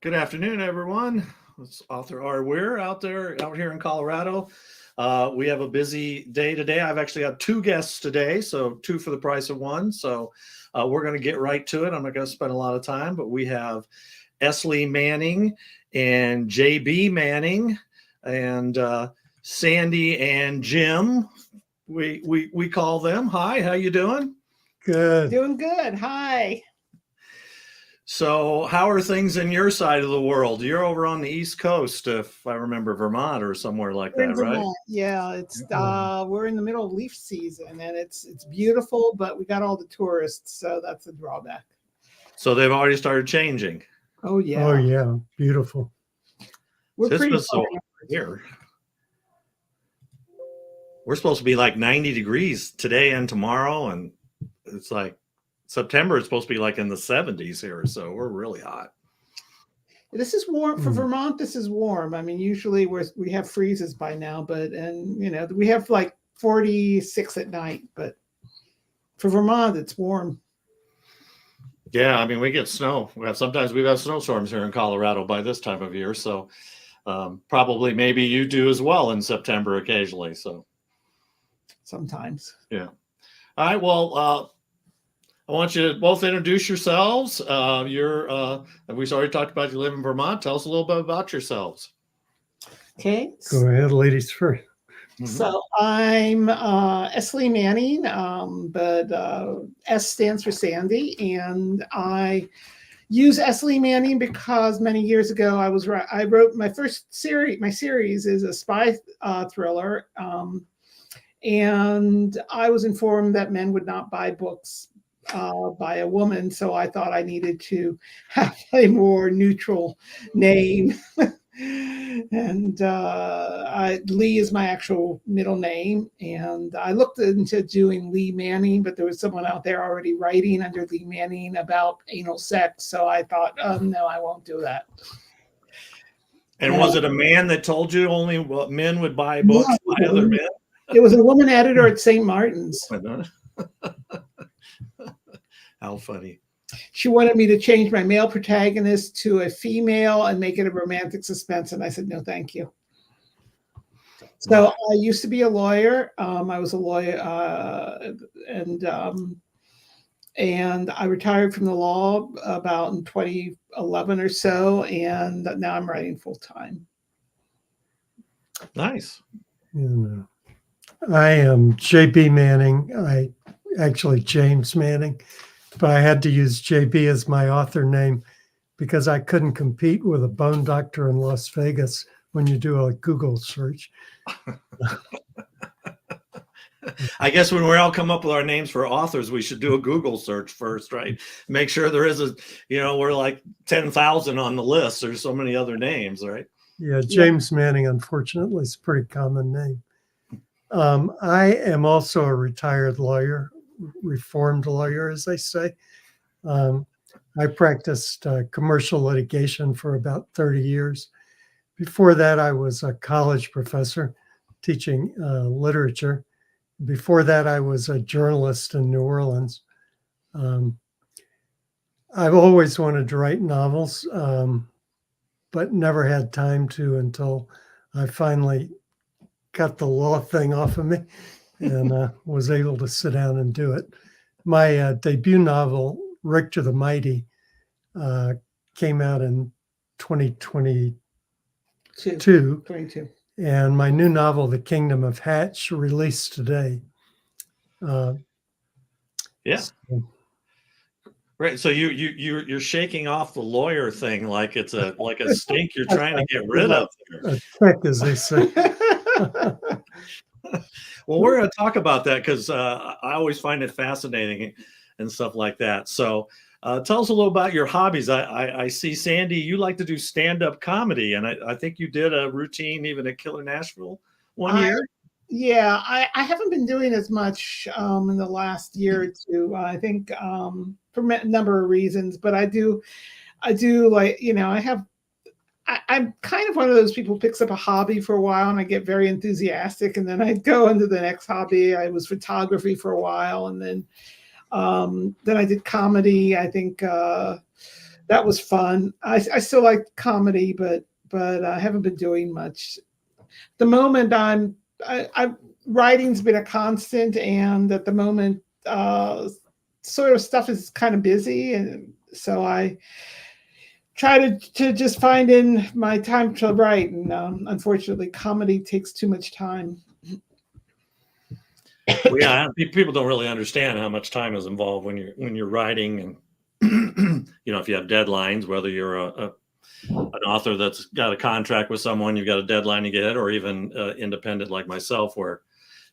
Good afternoon, everyone. It's author R. Weir out here in Colorado. We have a busy day today. I've actually got two guests today, so two for the price of one. So we're going to get right to it. I'm not going to spend a lot of time, but we have Esley Manning and J.B. Manning and Sandy and Jim. We call them. Hi, how you doing? Good. Doing good. Hi. So, how are things in your side of the world? You're over on the East Coast, if I remember, Vermont or somewhere like We're in that, right? Vermont. Yeah, it's we're in the middle of leaf season and it's beautiful, but we got all the tourists, so that's a drawback. So they've already started changing. Oh yeah. Oh yeah, beautiful. We're This pretty was so here. We're supposed to be like 90 degrees today and tomorrow, and it's like September is supposed to be like in the 70s here, so we're really hot. This is warm for Vermont. This is warm. I mean, usually we have freezes by now, but we have like 46 at night, but for Vermont it's warm. Yeah, I mean, we get snow. Sometimes we've had snowstorms here in Colorado by this time of year, so probably maybe you do as well in September occasionally. So sometimes, yeah. All right. Well, I want you to both introduce yourselves. We've already talked about you live in Vermont. Tell us a little bit about yourselves. Okay. Go ahead, ladies first. So I'm Esley Manning, but S stands for Sandy, and I use Esley Manning because many years ago I wrote my first series. My series is a spy thriller, and I was informed that men would not buy books by a woman, so I thought I needed to have a more neutral name. And Lee is my actual middle name, and I looked into doing Lee Manning, but there was someone out there already writing under Lee Manning about anal sex, so I thought, no, I won't do that. And was it a man that told you only men would buy books by other men? It was a woman editor at St. Martin's. How funny. She wanted me to change my male protagonist to a female and make it a romantic suspense. And I said, no, thank you. So I used to be a lawyer. I was a lawyer and I retired from the law about in 2011 or so. And now I'm writing full time. Nice. I am J.B. Manning. Actually James Manning. But I had to use JB as my author name because I couldn't compete with a bone doctor in Las Vegas when you do a Google search. I guess when we all come up with our names for authors, we should do a Google search first, right? Make sure there is we're like 10,000 on the list. There's so many other names, right? Yeah, James Manning, unfortunately, is a pretty common name. I am also a retired lawyer. Reformed lawyer, as they say. I practiced commercial litigation for about 30 years. Before that, I was a college professor teaching literature. Before that, I was a journalist in New Orleans. I've always wanted to write novels, but never had time to until I finally got the law thing off of me and was able to sit down and do it. My debut novel, Richter the Mighty, came out in 2022. And my new novel, The Kingdom of Hatch, released today. Yeah. Right. So you're shaking off the lawyer thing like it's a stink you're trying to get rid of. A trick, as they say. Well, we're going to talk about that because I always find it fascinating and stuff like that. So tell us a little about your hobbies. I see, Sandy, you like to do stand-up comedy, and I think you did a routine even at Killer Nashville one year. Yeah, I haven't been doing as much in the last year or two. I think for a number of reasons, but I do like, I'm kind of one of those people who picks up a hobby for a while and I get very enthusiastic and then I go into the next hobby. I was photography for a while and then I did comedy. I think that was fun. I still like comedy, but I haven't been doing much. The moment I writing's been a constant, and at the moment, sort of stuff is kind of busy, and so I try to just find in my time to write. And unfortunately, comedy takes too much time. Well, yeah, people don't really understand how much time is involved when you're writing, and if you have deadlines, whether you're an author that's got a contract with someone, you've got a deadline to get, or even independent like myself, where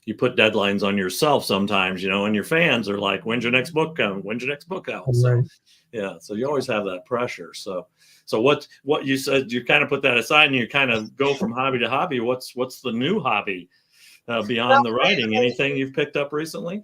you put deadlines on yourself sometimes, and your fans are like, when's your next book come? When's your next book out? Right. So yeah, so you always have that pressure. So what you said, you kind of put that aside and you kind of go from hobby to hobby. What's the new hobby beyond the writing? Anything you've picked up recently?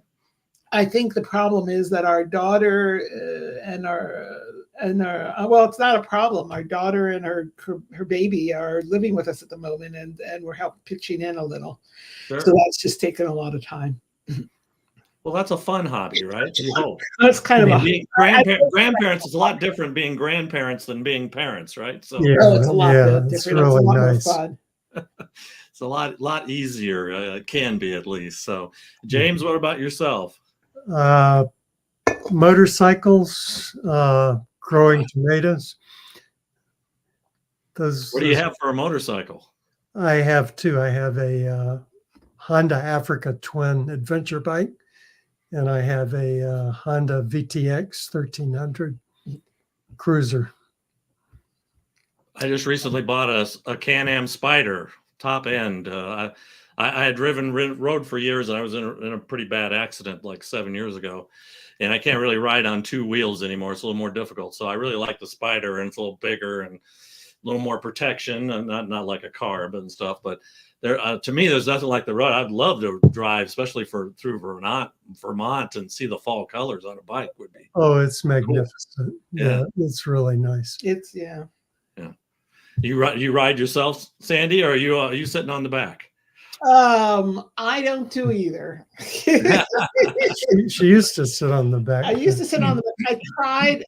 I think the problem is that our daughter and our well, it's not a problem. Our daughter and her baby are living with us at the moment, and we're pitching in a little. Sure. So that's just taken a lot of time. Well, that's a fun hobby, right? You hope. That's kind of being grandparents is a lot different being grandparents than being parents, right? So Yeah, it's a lot different. it's It's really a lot nice. more fun. it's a lot easier. It can be, at least. So, James, what about yourself? Motorcycles, growing tomatoes. What do you have for a motorcycle? I have two. I have a Honda Africa Twin adventure bike, and I have a Honda VTX 1300 cruiser. I just recently bought a Can-Am Spider top end. I had rode for years, and I was in a pretty bad accident like 7 years ago, and I can't really ride on two wheels anymore. It's a little more difficult. So I really like the Spider, and it's a little bigger and a little more protection, and not like a car and stuff. But there, to me, there's nothing like the road. I'd love to drive, especially through Vermont, and see the fall colors on a bike would be. Oh, it's magnificent. Cool. Yeah, it's really nice. It's yeah. You ride yourself, Sandy, or are you sitting on the back? I don't do either. She used to sit on the back. I used to sit on the back. I tried.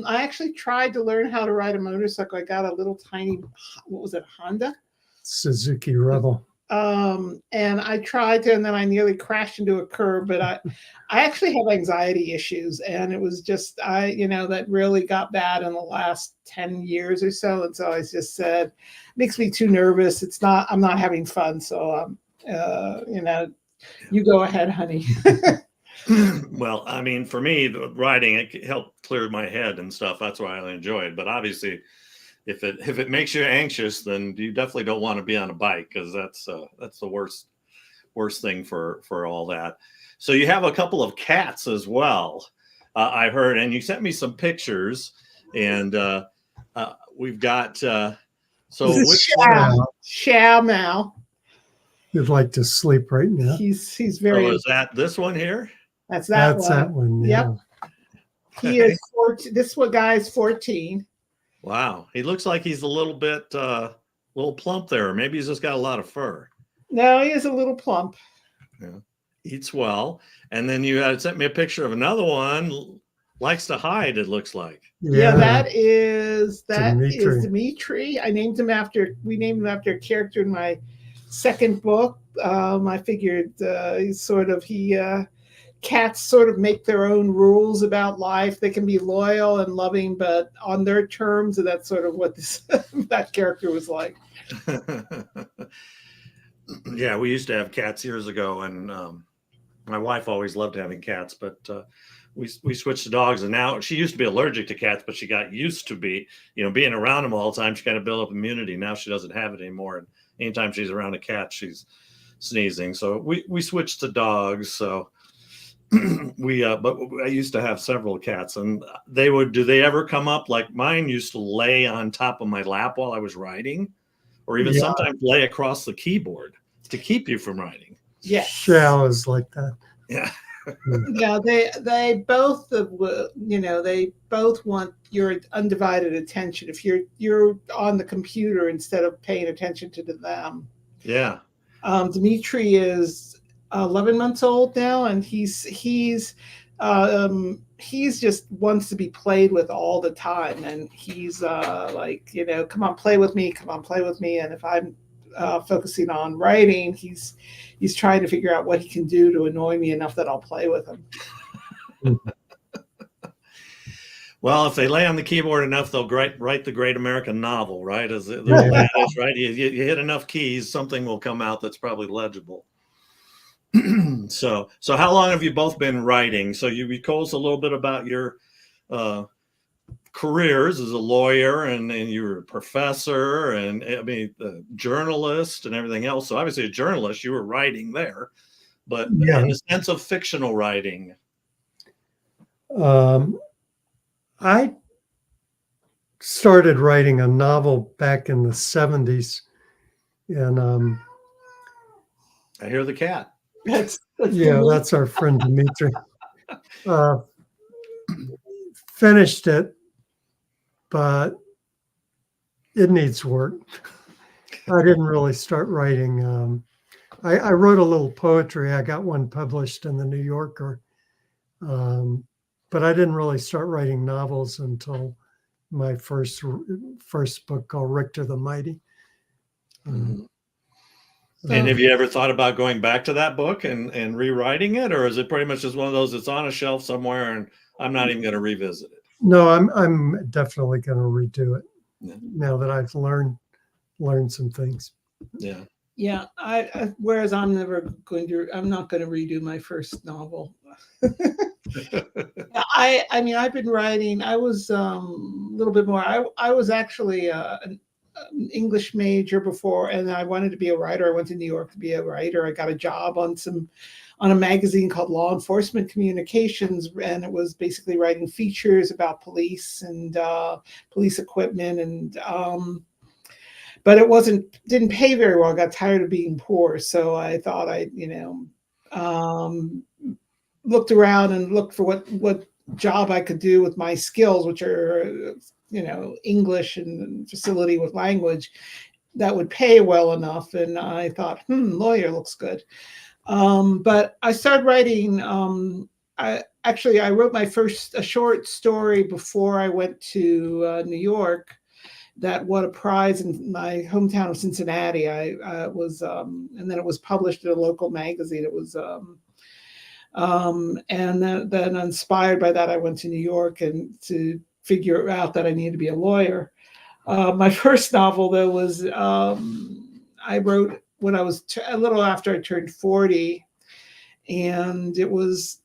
I actually tried to learn how to ride a motorcycle. I got a little tiny, what was it, Honda? Suzuki Rebel. And I tried to, and then I nearly crashed into a curb. But I actually have anxiety issues, and it was just that really got bad in the last 10 years or so. And so I just said, it makes me too nervous. I'm not having fun. So you go ahead, honey. Well, I mean, for me, the riding, it helped clear my head and stuff. That's why I enjoy it. But obviously, if it makes you anxious, then you definitely don't want to be on a bike, because that's the worst thing for all that. So you have a couple of cats as well, I've heard, and you sent me some pictures, and we've got Chow Mao. You'd like to sleep right now. He's very. So is that this one here? That's that one. Yeah. Yep. He is 14. This guy is 14. Wow, he looks like he's a little bit little plump there. Maybe he's just got a lot of fur. No, he is a little plump. Yeah, eats well. And then you had sent me a picture of another one. Likes to hide, it looks like. Yeah, that is Dimitri. We named him after a character in my second book. I figured cats sort of make their own rules about life. They can be loyal and loving, but on their terms, and that's sort of what that character was like. Yeah, we used to have cats years ago, and my wife always loved having cats, but we switched to dogs, and now she used to be allergic to cats, but she got used to being around them all the time. She kind of built up immunity. Now she doesn't have it anymore, and anytime she's around a cat, she's sneezing. So we switched to dogs. So but I used to have several cats, and do they ever come up? Like mine used to lay on top of my lap while I was writing, or even sometimes lay across the keyboard to keep you from writing. Yeah. Shell is like that. Yeah. Yeah, they both want your undivided attention. If you're on the computer instead of paying attention to them. Yeah. Dimitri is 11 months old now, and he's he's just wants to be played with all the time, and he's like, come on, play with me, come on, play with me. And if I'm focusing on writing, he's trying to figure out what he can do to annoy me enough that I'll play with him. Well, if they lay on the keyboard enough, they'll write the great American novel, right? As the old adage, right? You hit enough keys, something will come out that's probably legible. So how long have you both been writing? So you told us a little bit about your careers as a lawyer, and you were a professor, and I mean, a journalist and everything else. So obviously a journalist, you were writing there, but Yeah. in the sense of fictional writing. I started writing a novel back in the 70s. And I hear the cat. That's yeah, that's our friend Dimitri. Finished it, but it needs work. I didn't really start writing. I wrote a little poetry. I got one published in the New Yorker. But I didn't really start writing novels until my first book called Richter the Mighty. And have you ever thought about going back to that book and rewriting it, or is it pretty much just one of those that's on a shelf somewhere and I'm not even going to revisit it? No, I'm definitely going to redo it Yeah. now that I've learned some things. Yeah. Yeah, whereas I'm not going to redo my first novel. I mean, I've been writing. I was a little bit more. I was actually an English major before, and I wanted to be a writer. I went to New York to be a writer. I got a job on a magazine called Law Enforcement Communications, and it was basically writing features about police and police equipment, and but it didn't pay very well. I got tired of being poor, so I thought looked around and looked for what job I could do with my skills, which are English and facility with language, that would pay well enough. And I thought, lawyer looks good. But I started writing. I wrote my first a short story before I went to New York that won a prize in my hometown of Cincinnati. And then it was published in a local magazine. It was and then inspired by that, I went to New York and to figure out that I needed to be a lawyer. My first novel, though, was I wrote when I was a little after I turned 40, and it was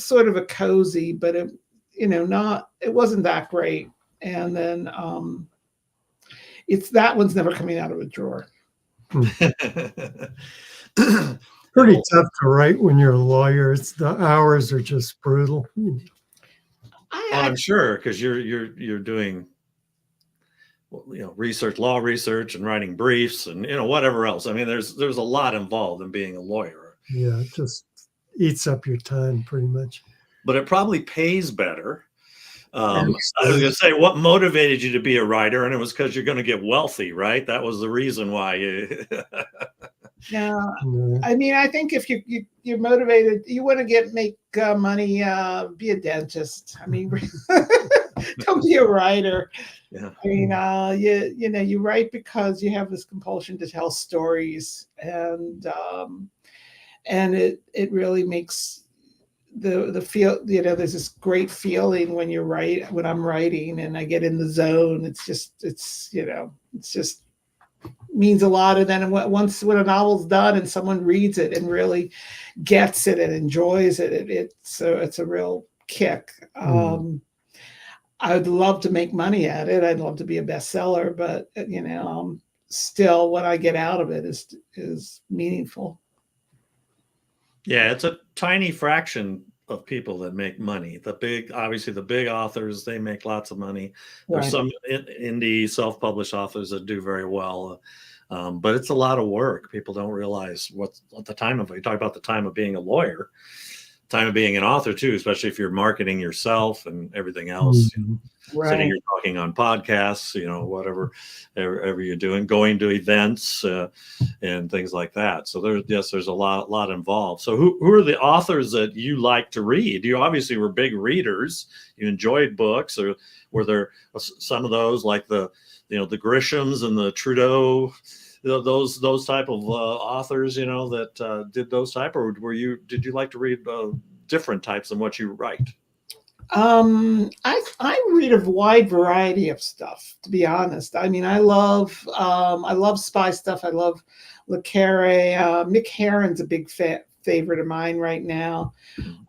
sort of a cozy, but it wasn't that great. And then that one's never coming out of a drawer. Pretty tough to write when you're a lawyer. The hours are just brutal. I'm sure, because you're doing research, law research, and writing briefs, and whatever else. I mean, there's a lot involved in being a lawyer. Yeah, it just eats up your time pretty much. But it probably pays better. I was going to say, what motivated you to be a writer? And it was because you're going to get wealthy, right? That was the reason why you. Yeah, I mean, I think if you're motivated, you want to make money. Be a dentist. I mean, don't be a writer. Yeah. I mean, you write because you have this compulsion to tell stories, and it really makes the feel. There's this great feeling when when I'm writing and I get in the zone. It's just means a lot. And then when a novel's done and someone reads it and really gets it and enjoys it, it's a real kick. I'd love to make money at it. I'd love to be a bestseller, but still what I get out of it is meaningful. Yeah, it's a tiny fraction of people that make money. Obviously the big authors, they make lots of money. There's some indie self-published authors that do very well. But it's a lot of work. People don't realize what the time of, you talk about the time of being a lawyer. time of being an author too, especially if you're marketing yourself and everything else. Mhm. Sitting Right. here talking on podcasts, whatever you're doing, going to events and things like that. So there's a lot involved. So who are the authors that you like to read? You obviously were big readers. You enjoyed books, or were there some of those like the Grishams and the Trudeau, those type of authors, that did those type, or did you like to read different types than what you write? I read a wide variety of stuff, to be honest. I mean, I love spy stuff. I love Le Carre. Mick Herron's a big favorite of mine right now.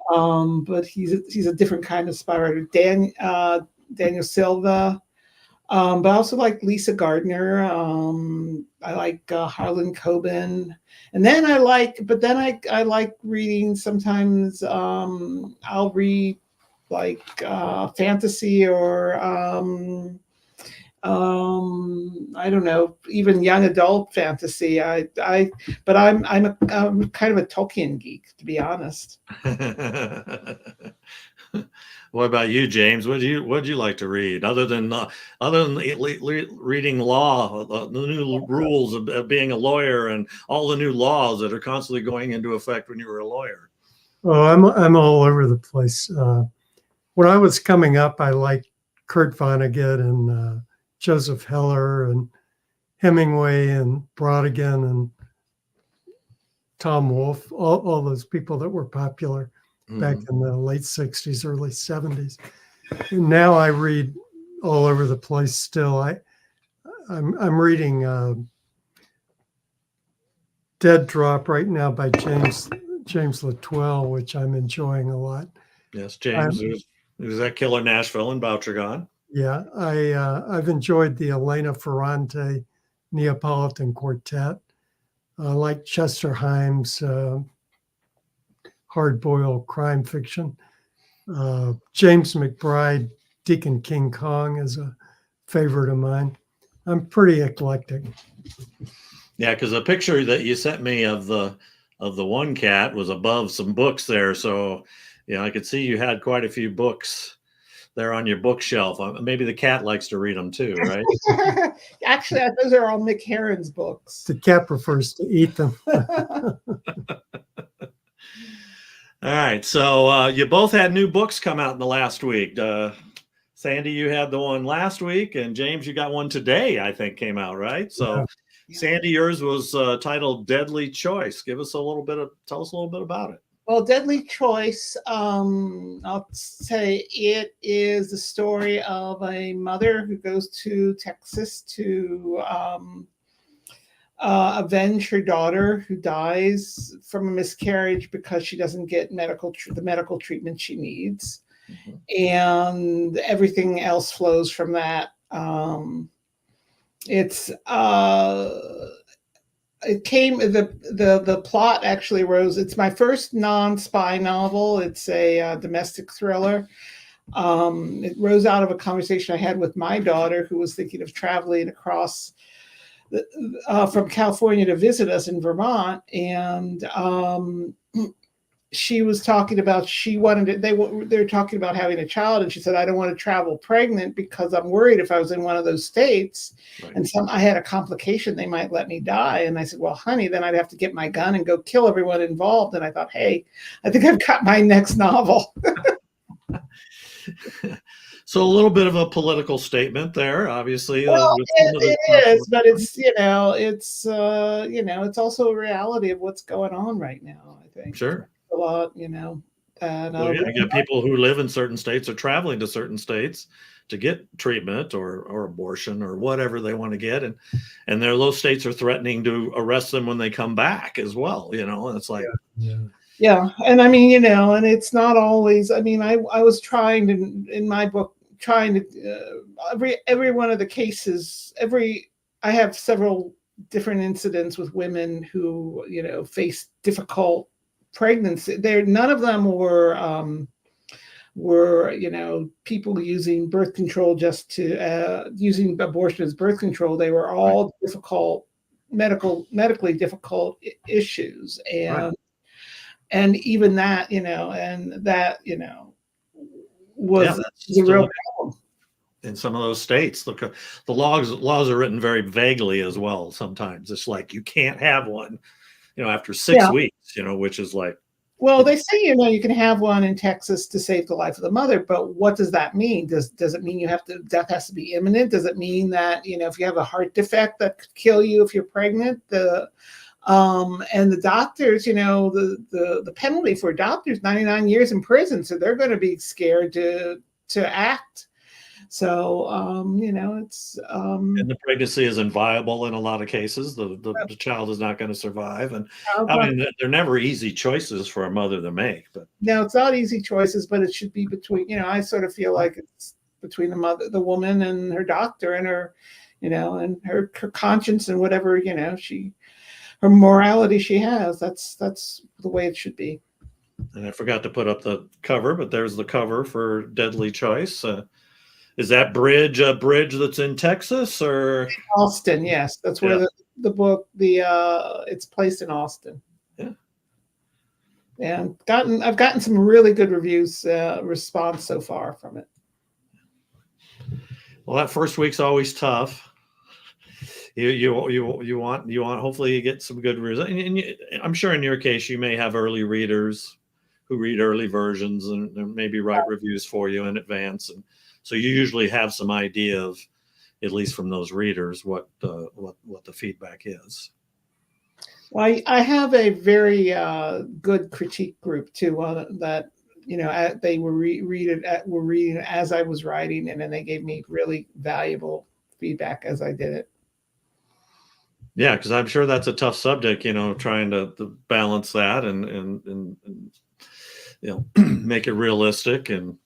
But he's a different kind of spy writer. Daniel Silva. But I also like Lisa Gardner. I like Harlan Coben, and then I like reading sometimes. I'll read like fantasy or I don't know, even young adult fantasy. But I'm kind of a Tolkien geek, to be honest. What about you, James? What do you like to read other than reading law, the new rules of being a lawyer, and all the new laws that are constantly going into effect when you were a lawyer? Oh, I'm all over the place. When I was coming up, I liked Kurt Vonnegut and Joseph Heller and Hemingway and Brodigan and Tom Wolfe, all those people that were popular back in the late 60s, early 70s. And now I read all over the place still. I'm reading Dead Drop right now by James Latwell, which I'm enjoying a lot. Yes, James. There's that Killer Nashville and Bouchergon. Yeah, I've enjoyed the Elena Ferrante Neapolitan Quartet. I like Chester Himes' hard-boiled crime fiction. James McBride, Deacon King Kong is a favorite of mine. I'm pretty eclectic. Yeah, because the picture that you sent me of the one cat was above some books there, so I could see you had quite a few books there on your bookshelf. Maybe the cat likes to read them too, right? Actually, those are all Mick Herron's books. The cat prefers to eat them. All right, so you both had new books come out in the last week. Sandy, you had the one last week, and James, you got one today, I think, came out, right? So, yeah. Sandy, yours was titled Deadly Choice. Tell us a little bit about it. Well, Deadly Choice, I'll say it is the story of a mother who goes to Texas to avenge her daughter who dies from a miscarriage because she doesn't get the medical treatment she needs. Mm-hmm. And everything else flows from that. The plot actually arose. It's my first non-spy novel. It's a domestic thriller. It rose out of a conversation I had with my daughter, who was thinking of traveling across from California to visit us in Vermont, and she was talking about they're talking about having a child, and she said, I don't want to travel pregnant because I'm worried if I was in one of those states, right, and I had a complication, they might let me die. And I said, well, honey, then I'd have to get my gun and go kill everyone involved. And I thought, hey, I think I've got my next novel. So a little bit of a political statement there, obviously. Well, it is, but it's it's also a reality of what's going on right now, I think. Sure. A lot, you get people who live in certain states or traveling to certain states to get treatment or abortion or whatever they want to get, and those states are threatening to arrest them when they come back as well. It's like yeah. And I mean, and it's not always. I mean, I was trying to, in my book, every one of the cases, I have several different incidents with women who face difficult pregnancy. None of them were people using birth control just to using abortion as birth control. They were all difficult medically difficult issues, and even that, and that, was Yeah, that's a real still problem. in some of those states. Look, the laws are written very vaguely as well. Sometimes it's like you can't have one, after 6 weeks, which is like, Well, they say, you can have one in Texas to save the life of the mother, but what does that mean? Does it mean death has to be imminent? Does it mean that, if you have a heart defect that could kill you if you're pregnant? And the doctors, the penalty for doctors, 99 years in prison, so they're going to be scared to act. So, it's and the pregnancy isn't viable in a lot of cases. The child is not going to survive, and they're never easy choices for a mother to make. But no, it's not easy choices, but it should be between. I sort of feel like it's between the woman, and her doctor, and her, and her conscience, and whatever her morality she has. That's the way it should be. And I forgot to put up the cover, but there's the cover for Deadly Choice. Is that bridge a bridge that's in Texas or Austin? Yes, that's where the book it's placed in Austin. Yeah. And I've gotten some really good reviews, response so far from it. Well, that first week's always tough. You want hopefully you get some good reviews. And I'm sure in your case you may have early readers who read early versions and maybe write reviews for you in advance, and so you usually have some idea of, at least from those readers, what the feedback is. Well, I have a very good critique group too. That they were reading as I was writing, and then they gave me really valuable feedback as I did it. Yeah, because I'm sure that's a tough subject, trying to balance that and make it realistic and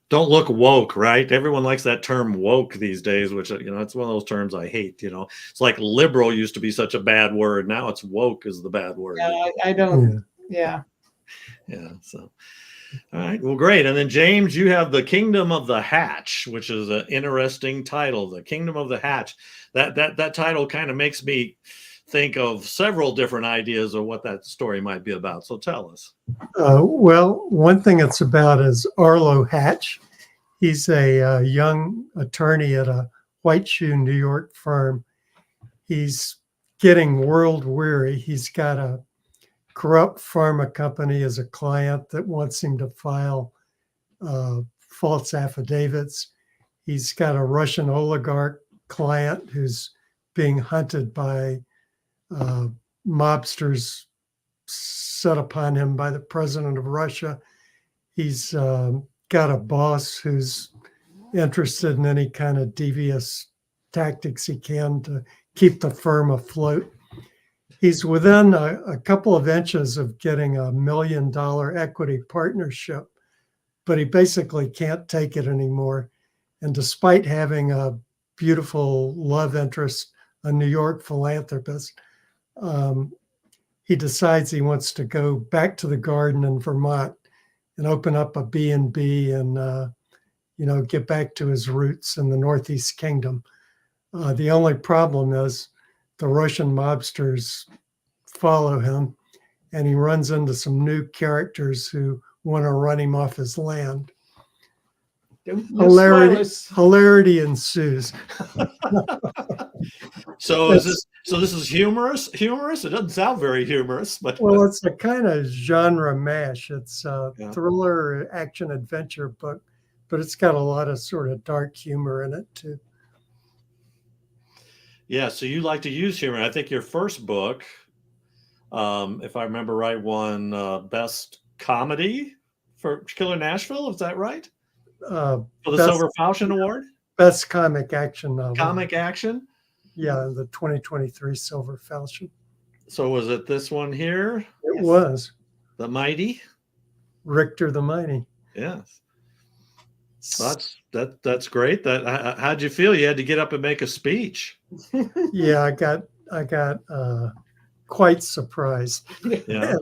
don't look woke, right? Everyone likes that term woke these days, which it's one of those terms I hate. It's like liberal used to be such a bad word. Now it's woke is the bad word. Yeah, I don't. Yeah. So, all right. Well, great. And then James, you have The Kingdom of the Hatch, which is an interesting title. The Kingdom of the Hatch. That title kind of makes me think of several different ideas of what that story might be about. So tell us. Well, one thing it's about is Arlo Hatch. He's a young attorney at a White Shoe, New York firm. He's getting world weary. He's got a corrupt pharma company as a client that wants him to file false affidavits. He's got a Russian oligarch client who's being hunted by mobsters set upon him by the president of Russia. He's got a boss who's interested in any kind of devious tactics he can to keep the firm afloat. He's within a couple of inches of getting $1 million equity partnership, but he basically can't take it anymore. And despite having a beautiful love interest, a New York philanthropist, he decides he wants to go back to the garden in Vermont and open up a B&B and get back to his roots in the Northeast Kingdom. The only problem is the Russian mobsters follow him, and he runs into some new characters who want to run him off his land. Hilarity ensues. So this is humorous? It doesn't sound very humorous, but it's a kind of genre mash. It's a thriller, action, adventure book, but it's got a lot of sort of dark humor in it too. Yeah, so you like to use humor. I think your first book, if I remember right, won Best Comedy for Killer Nashville. Is that right? For the Silver Falchion Award? Best Comic Action Novel. Comic Action? Yeah, the 2023 Silver Falchion. So was it this one here? It was. The Mighty? Richter the Mighty. Yes. That's great. How'd you feel? You had to get up and make a speech. Yeah, I got quite surprised. Yeah.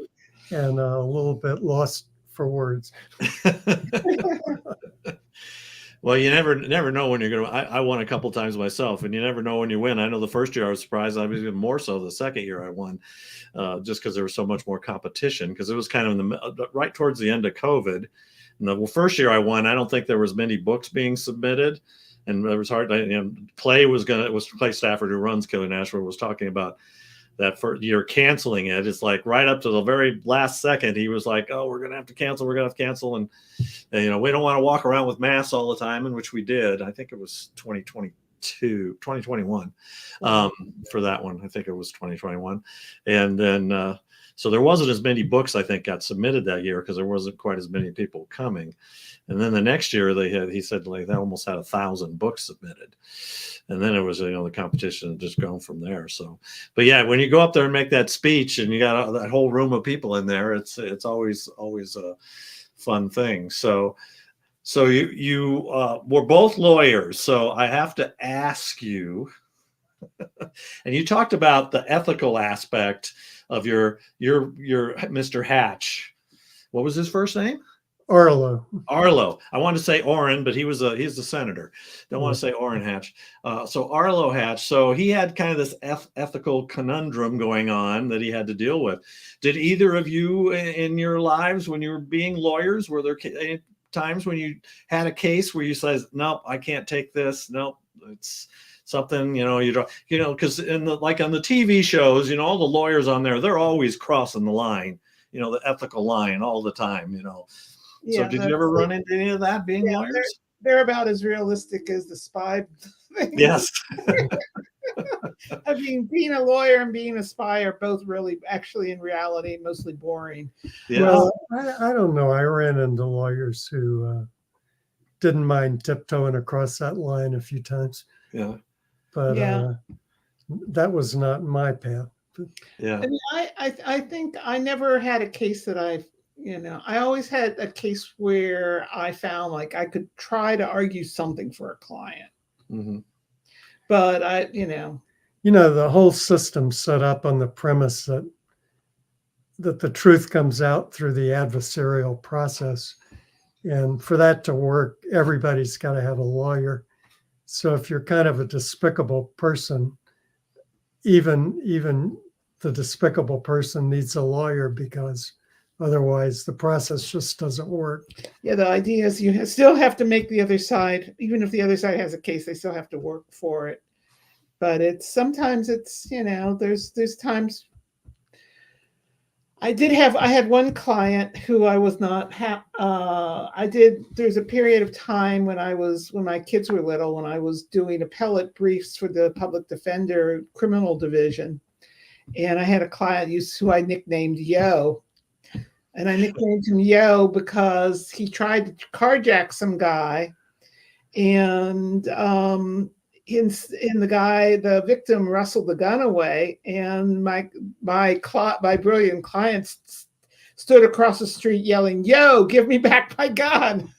and a little bit lost for words. Well, you never know when you're going to. I won a couple times myself, and you never know when you win. I know the first year I was surprised. I was even more so the second year I won, just because there was so much more competition. Because it was kind of in right towards the end of COVID. And the first year I won, I don't think there was many books being submitted, and it was hard. Clay was gonna. It was Clay Stafford, who runs Killer Nashville, was talking about that first year canceling it. It's like right up to the very last second, he was like, "Oh, we're gonna have to cancel. We're gonna have to cancel." And we don't want to walk around with masks all the time, in which we did. I think it was 2021 for that one. I think it was 2021. And then, so there wasn't as many books, I think, got submitted that year because there wasn't quite as many people coming. And then the next year he said like they almost had 1,000 books submitted. And then it was, the competition just going from there. So, but yeah, when you go up there and make that speech and you got that whole room of people in there, it's always a fun thing. So you were both lawyers. So I have to ask you, and you talked about the ethical aspect of your Mr. Hatch. What was his first name? Arlo. Arlo. I wanted to say Orrin, but he's the senator. Don't want to say Orrin Hatch. So Arlo Hatch. So he had kind of this ethical conundrum going on that he had to deal with. Did either of you in your lives, when you were being lawyers, were there times when you had a case where you said, "Nope, I can't take this. Nope, it's something," because on the TV shows, all the lawyers on there, they're always crossing the line, the ethical line all the time, So did you ever run into any of that being lawyers? They're about as realistic as the spy thing. Yes. I mean, being a lawyer and being a spy are both really, actually, in reality, mostly boring. Yes. Well, I don't know. I ran into lawyers who didn't mind tiptoeing across that line a few times. Yeah. But that was not my path. Yeah. I mean, I think I never had a case that I always had a case where I found like I could try to argue something for a client. Mm-hmm. But the whole system's set up on the premise that the truth comes out through the adversarial process. And for that to work, everybody's got to have a lawyer. So if you're kind of a despicable person, even the despicable person needs a lawyer, because otherwise the process just doesn't work. Yeah, the idea is you still have to make the other side, even if the other side has a case, they still have to work for it. But sometimes there's times. I had one client who I was not, there's a period of time when my kids were little, when I was doing appellate briefs for the public defender criminal division. And I had a client who I nicknamed Yo. And I nicknamed him Yo because he tried to carjack some guy. And the victim wrestled the gun away, and my brilliant client stood across the street yelling, "Yo, give me back my gun!"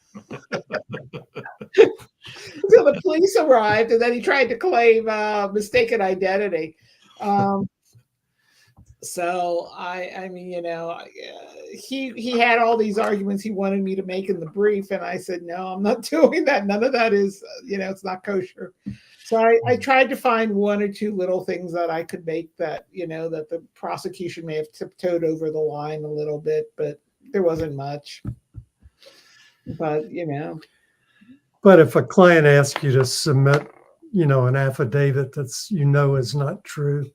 So the police arrived, and then he tried to claim mistaken identity. So I mean, he had all these arguments he wanted me to make in the brief, and I said, no, I'm not doing that. None of that is, it's not kosher. So I tried to find one or two little things that I could make that, that the prosecution may have tiptoed over the line a little bit, but there wasn't much. But, But if a client asks you to submit, an affidavit that's, is not true,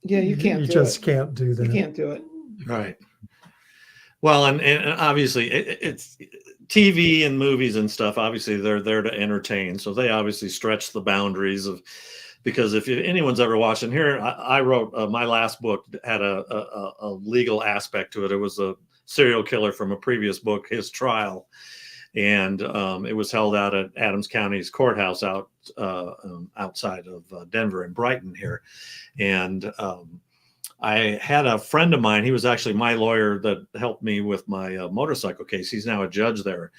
yeah, you can't. You just can't do that. You can't do it. Right. Well, and obviously it's TV and movies and stuff. Obviously, they're there to entertain, so they obviously stretch the boundaries of. Because if anyone's ever watched, and here I wrote my last book had a legal aspect to it. It was a serial killer from a previous book, his trial, and it was held out at Adams County's courthouse outside of Denver and Brighton here. And I had a friend of mine. He was actually my lawyer that helped me with my motorcycle case. He's now a judge there.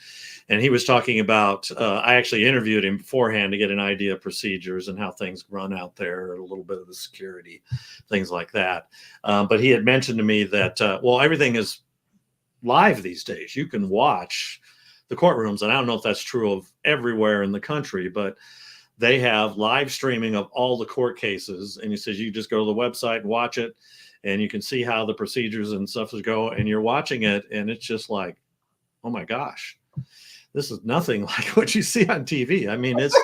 And he was talking about, I actually interviewed him beforehand to get an idea of procedures and how things run out there, a little bit of the security, things like that. But he had mentioned to me that, everything is live these days. You can watch the courtrooms, and I don't know if that's true of everywhere in the country, but they have live streaming of all the court cases. And he says you just go to the website and watch it, and you can see how the procedures and stuff go, and you're watching it, and it's just like, oh my gosh, this is nothing like what you see on TV. I mean, it's,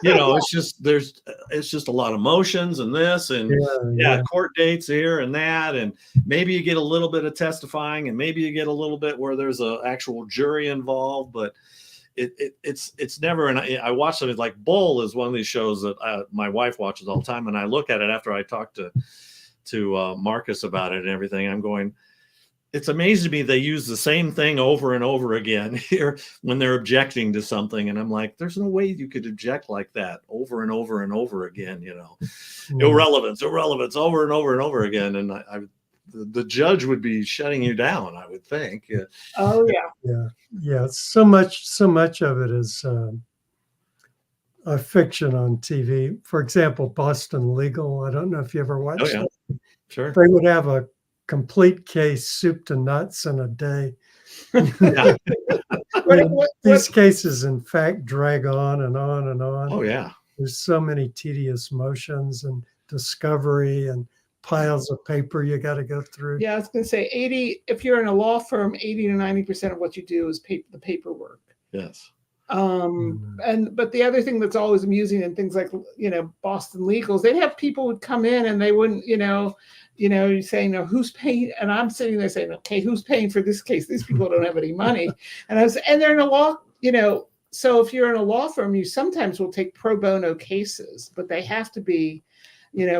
it's just a lot of motions and this and court dates here and that, and maybe you get a little bit of testifying, and maybe you get a little bit where there's an actual jury involved, but it's never. And I watch it, like Bull is one of these shows that my wife watches all the time, and I look at it after I talk to Marcus about it and everything. I'm going, it's amazing to me they use the same thing over and over again here when they're objecting to something, and I'm like, there's no way you could object like that over and over and over again. Irrelevance over and over and over again, and the judge would be shutting you down, I would think. Oh yeah. Yeah. So much of it is a fiction on TV. For example, Boston Legal. I don't know if you ever watched it. Sure. They would have a complete case, soup to nuts, in a day. These cases, in fact, drag on and on and on. Oh yeah. There's so many tedious motions and discovery and piles of paper you got to go through. Yeah, I was going to say if you're in a law firm, 80 to 90% of what you do is the paperwork. Yes. But the other thing that's always amusing in things like, Boston Legals, they'd have people would come in and they wouldn't, you say, who's paying? And I'm sitting there saying, okay, who's paying for this case? These people don't have any money. And they're in a law, so if you're in a law firm, you sometimes will take pro bono cases, but they have to be,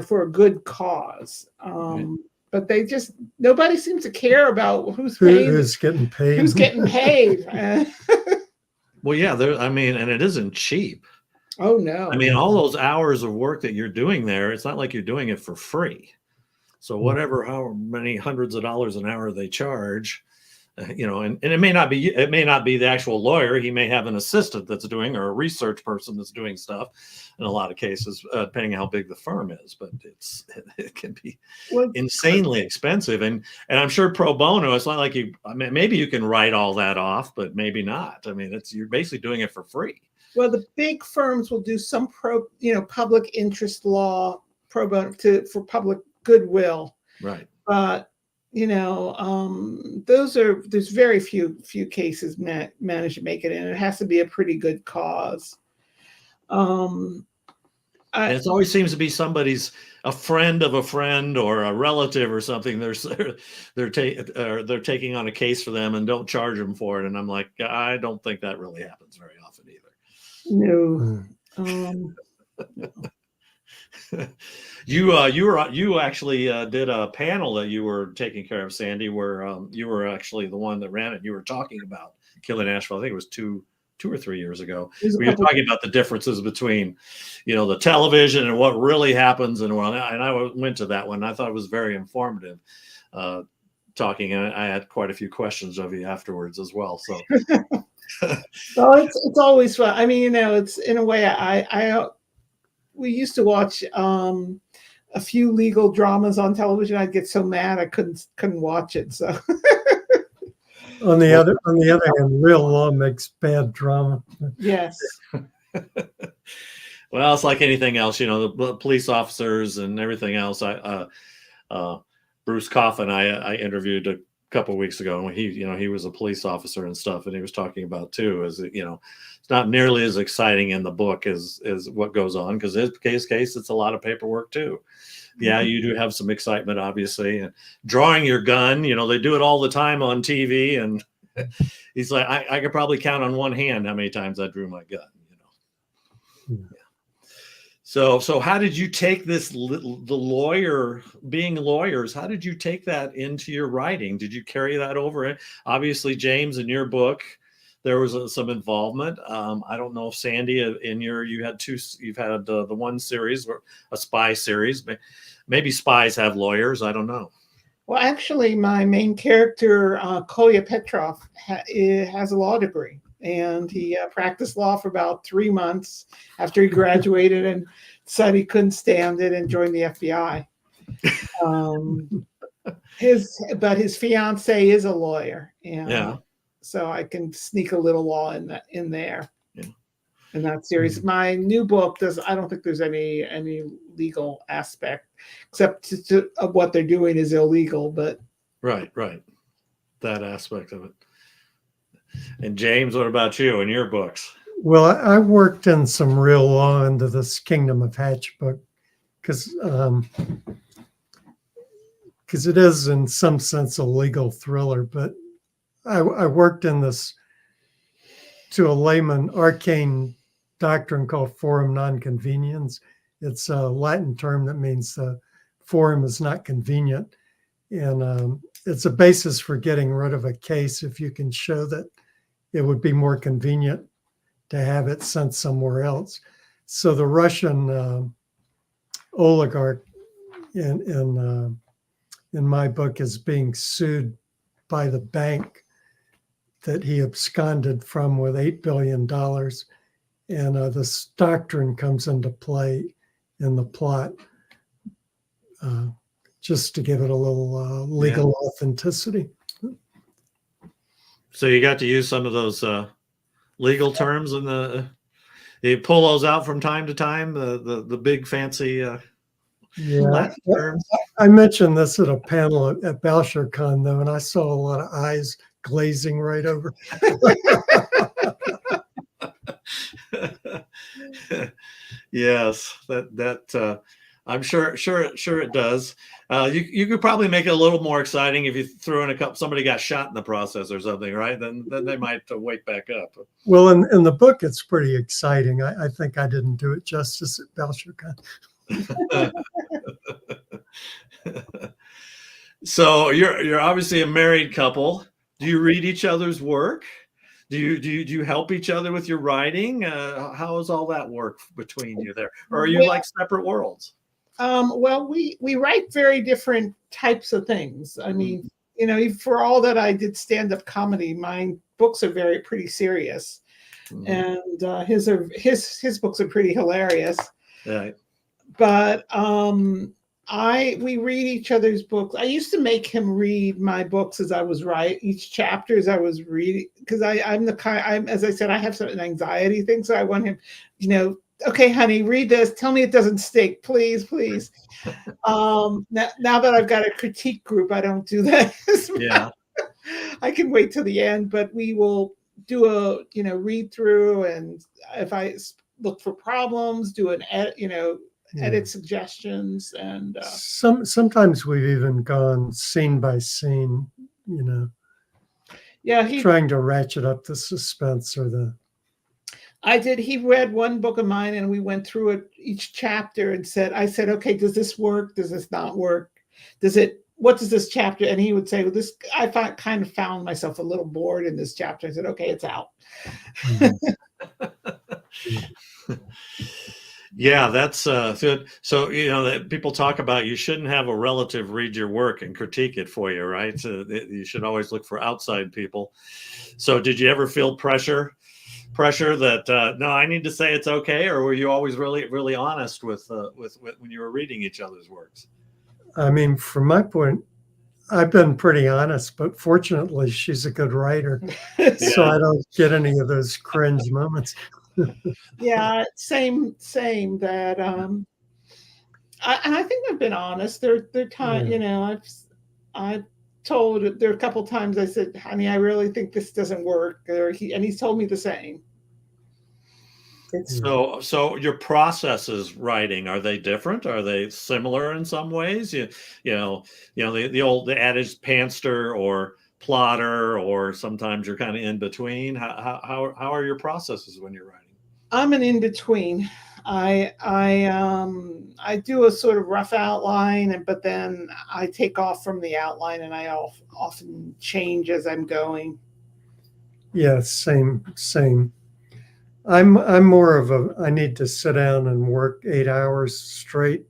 for a good cause. But nobody seems to care about who's getting paid. Who's getting paid. Well, yeah, and it isn't cheap. Oh no. I mean, all those hours of work that you're doing there, it's not like you're doing it for free. So how many hundreds of dollars an hour they charge, and it may not be the actual lawyer. He may have an assistant that's doing, or a research person that's doing stuff in a lot of cases, depending on how big the firm is, but it can be insanely expensive. And I'm sure pro bono, it's not like maybe you can write all that off, but maybe not. I mean, you're basically doing it for free. Well, the big firms will do some public interest law pro bono for public goodwill. Right. But there's very few cases manage to make it in. It has to be a pretty good cause. It always seems to be a friend of a friend or a relative or something. They're taking on a case for them and don't charge them for it. And I'm like, I don't think that really happens very often either. No. You actually did a panel that you were taking care of, Sandy, where you were actually the one that ran it. You were talking about Killing Asheville. I think it was two or 3 years ago. We were talking about the differences between, the television and what really happens. And I went to that one. I thought it was very informative talking. And I had quite a few questions of you afterwards as well. So, well, it's always fun. I mean, it's in a way we used to watch a few legal dramas on television. I'd get so mad I couldn't watch it. So. On the other hand, real law makes bad drama. Yes. Well, it's like anything else, the police officers and everything else. Bruce Coffin, I interviewed a couple of weeks ago, and he was a police officer and stuff, and he was talking about too, it's not nearly as exciting in the book as what goes on, because his case, it's a lot of paperwork too. Yeah, you do have some excitement, obviously, and drawing your gun. They do it all the time on TV, and he's like, I could probably count on one hand how many times I drew my gun. Yeah. So how did you take this, being lawyers? How did you take that into your writing? Did you carry that over? Obviously, James, in your book, there was some involvement. I don't know if Sandy, you've had the one series, or a spy series. Maybe spies have lawyers. I don't know. Well, actually, my main character, Kolya Petrov, has a law degree, and he practiced law for about 3 months after he graduated and decided he couldn't stand it and joined the FBI. His fiance is a lawyer, and so I can sneak a little law in there. Yeah. In that series. My new book I don't think there's any legal aspect, except of what they're doing is illegal, but Right. That aspect of it. And James, what about you and your books? Well, I worked in some real law into this Kingdom of Hatch book because it is in some sense a legal thriller, but I worked in this to a layman arcane doctrine called forum non conveniens. It's a Latin term that means the forum is not convenient. And it's a basis for getting rid of a case if you can show that it would be more convenient to have it sent somewhere else. So the Russian oligarch in my book is being sued by the bank that he absconded from with $8 billion. And this doctrine comes into play in the plot just to give it a little legal authenticity. So you got to use some of those legal terms and you pull those out from time to time, the big fancy Latin terms. I mentioned this at a panel at BoucherCon though, and I saw a lot of eyes glazing right over. Yes, that I'm sure it does. You could probably make it a little more exciting if you threw in somebody got shot in the process or something, right? Then they might wake back up. Well, in the book, it's pretty exciting. I think I didn't do it justice at BoucherCon. So you're obviously a married couple. Do you read each other's work? Do you help each other with your writing? How does all that work between you there? Or are you like separate worlds? Well, we write very different types of things. I mean, for all that I did stand-up comedy, my books are pretty serious, and his books are pretty hilarious. Right. But we read each other's books. I used to make him read my books as I was writing each chapter as I was reading, because I'm as I said, I have an anxiety thing, so I want him, okay, honey, read this. Tell me it doesn't stink, please. Now that I've got a critique group, I don't do that. Yeah. I can wait till the end, but we will do a read through, and if I look for problems, do an edit suggestions, and sometimes we've even gone scene by scene, trying to ratchet up the suspense or the. He read one book of mine and we went through it each chapter and I said, okay, does this work? Does this not work? What does this chapter? And he would say, well, I kind of found myself a little bored in this chapter. I said, okay, it's out. Yeah, that's good. So, that people talk about you shouldn't have a relative read your work and critique it for you, right? So you should always look for outside people. So did you ever feel pressure that no, I need to say it's okay, or were you always really, really honest with when you were reading each other's works? I mean, from my point, I've been pretty honest, but fortunately, she's a good writer, so I don't get any of those cringe moments. Yeah, same. That I think I've been honest. There times, I've told there are a couple times I said, honey, I really think this doesn't work, and he's told me the same. So your processes writing, are they different? Are they similar in some ways? The old adage pantster or plotter, or sometimes you're kind of in between. How are your processes when you're writing? I'm an in between. I do a sort of rough outline, but then I take off from the outline, and I often change as I'm going. Yeah, same. I'm more of I need to sit down and work 8 hours straight,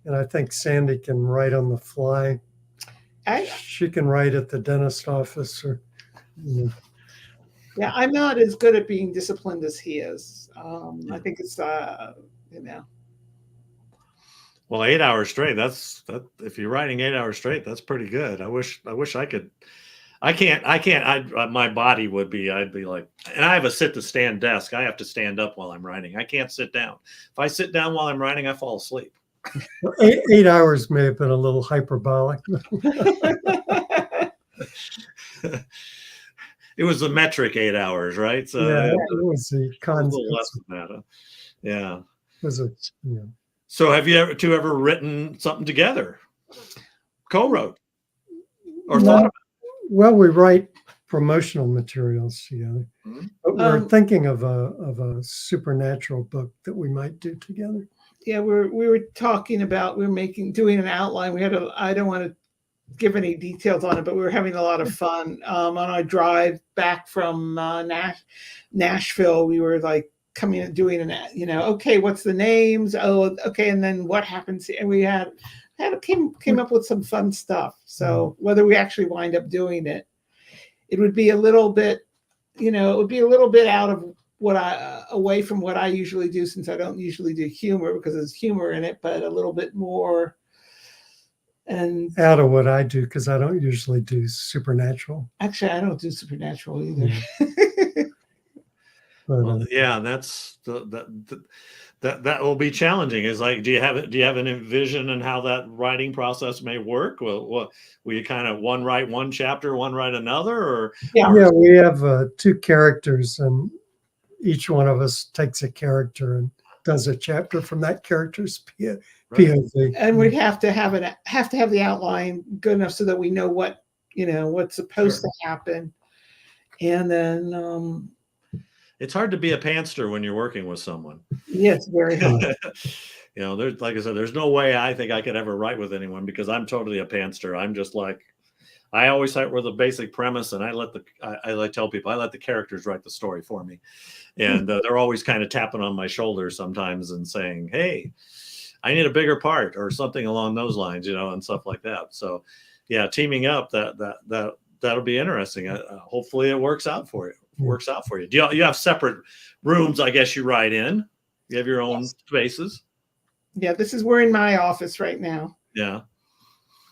and I think Sandy can write on the fly. She can write at the dentist office, or. Yeah, I'm not as good at being disciplined as he is. I think it's Well, 8 hours straight. If you're writing 8 hours straight, that's pretty good. I wish I could I can't. My body would be. I'd be like, and I have a sit to stand desk. I have to stand up while I'm writing. I can't sit down. If I sit down while I'm writing, I fall asleep. 8 hours may have been a little hyperbolic. It was a metric 8 hours, right? So Yeah, it it was the was a little less concept. than that. Yeah. Was a, yeah. So have you ever written something together, co-wrote, or No. thought about? Well, we write promotional materials together, Mhm. but we're thinking of a supernatural book that we might do together. Yeah, we were talking about doing an outline. I don't want to give any details on it, but we were having a lot of fun on our drive back from Nashville. We were like coming and doing okay, what's the names? Oh, okay, and then what happens? And we came up with some fun stuff. So whether we actually wind up doing it, it would be a little bit, it would be a little bit out of away from what I usually do, since I don't usually do humor because there's humor in it, but a little bit more. And out of what I do, because I don't usually do supernatural. Actually, I don't do supernatural either. But, Well, yeah, that's that will be challenging. Is like, do you have an vision on how that writing process may work? Will you kind of write one chapter, one write another, or Yeah, we have 2 characters, and each one of us takes a character and does a chapter from that character's POV. and we'd have to have the outline good enough so that we know what's supposed to happen, and then it's hard to be a pantser when you're working with someone. yes, very hard. There's, like I said, there's no way I think I could ever write with anyone because I'm totally a pantser. I'm just like, I always start with a basic premise, and I tell people I let the characters write the story for me, and they're always kind of tapping on my shoulder sometimes and saying, "Hey, I need a bigger part," or something along those lines, and stuff like that. So, yeah, teaming up that'll be interesting. Hopefully, it works out for you. Do you have separate rooms? I guess you write in. You have your own spaces. Yeah, we're in my office right now. Yeah.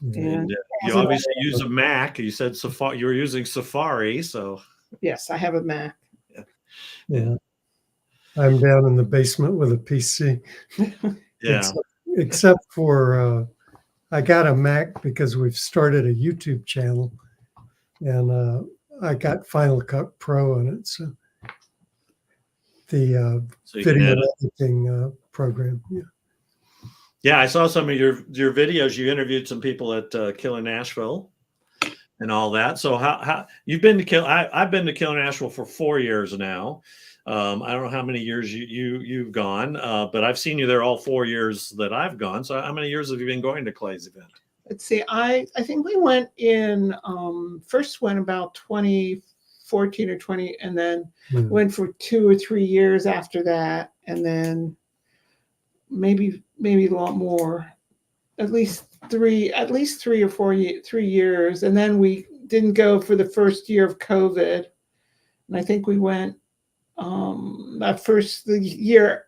And you obviously use a Mac. You said Safari. You were using Safari, so yes, I have a Mac. Yeah. I'm down in the basement with a PC. Yeah. Except for I got a Mac because we've started a YouTube channel, and I got Final Cut Pro on it, so the video editing program. Yeah. Yeah, I saw some of your videos. You interviewed some people at Killer Nashville and all that. So how you've been to I've been to Killer Nashville for 4 years now. I don't know how many years you've gone, but I've seen you there all 4 years that I've gone. So how many years have you been going to Clay's event? Let's see. I think we went in first went about 2014 or 20, and then went for 2 or 3 years after that, and then maybe a lot more, at least 3 or 4 3 years, and then we didn't go for the first year of COVID, and I think we went the year.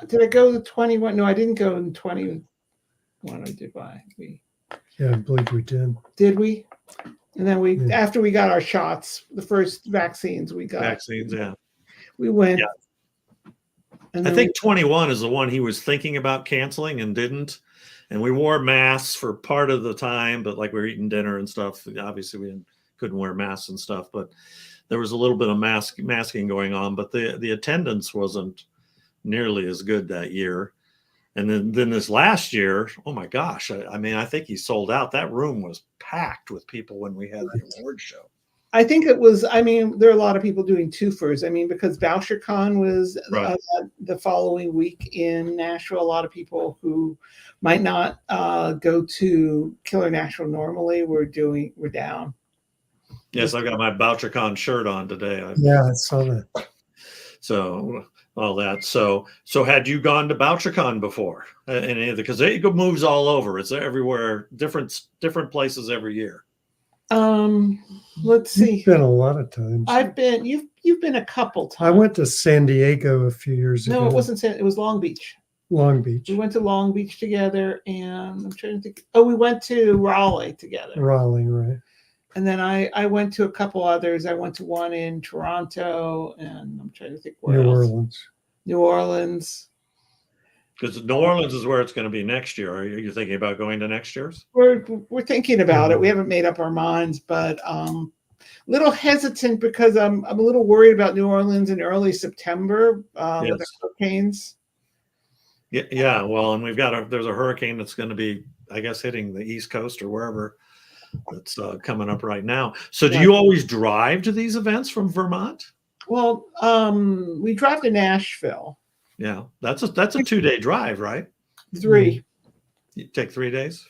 Did I go to 21? No, I didn't go in 21. Or did I? Yeah, I believe we did. Did we? And then after we got our shots, the first vaccines we got. Vaccines, yeah. We went. Yeah. I think 21 is the one he was thinking about canceling and didn't. And we wore masks for part of the time, but like we were eating dinner and stuff. Obviously, we couldn't wear masks and stuff, but there was a little bit of masking going on. But the attendance wasn't nearly as good that year. And then this last year, oh my gosh! I mean, I think he sold out. That room was packed with people when we had the award show. I think it was. I mean, there are a lot of people doing twofers. I mean, because VoucherCon was the following week in Nashville. A lot of people who might not go to Killer Nashville normally were down. Yes, I've got my VoucherCon shirt on today. I saw that. So all that. So had you gone to VoucherCon before? Because it moves all over. It's everywhere, different places every year. Let's see. You've been a lot of times. I've been. You've been a couple times. I went to San Diego a few years ago. No, it wasn't San. It was Long Beach. Long Beach. We went to Long Beach together, and I'm trying to think. Oh, we went to Raleigh together. Raleigh, right? And then I went to a couple others. I went to one in Toronto, and I'm trying to think where New else. Orleans. New Orleans. Because New Orleans is where it's going to be next year. Are you thinking about going to next year's? We're thinking about it. We haven't made up our minds, but little hesitant because I'm a little worried about New Orleans in early September with the Yes. hurricanes. Yeah. Well, and there's a hurricane that's going to be, I guess, hitting the East Coast or wherever that's coming up right now. So do Right. you always drive to these events from Vermont? Well, we drive to Nashville. Yeah. That's a 2-day drive, right? 3. You take 3 days?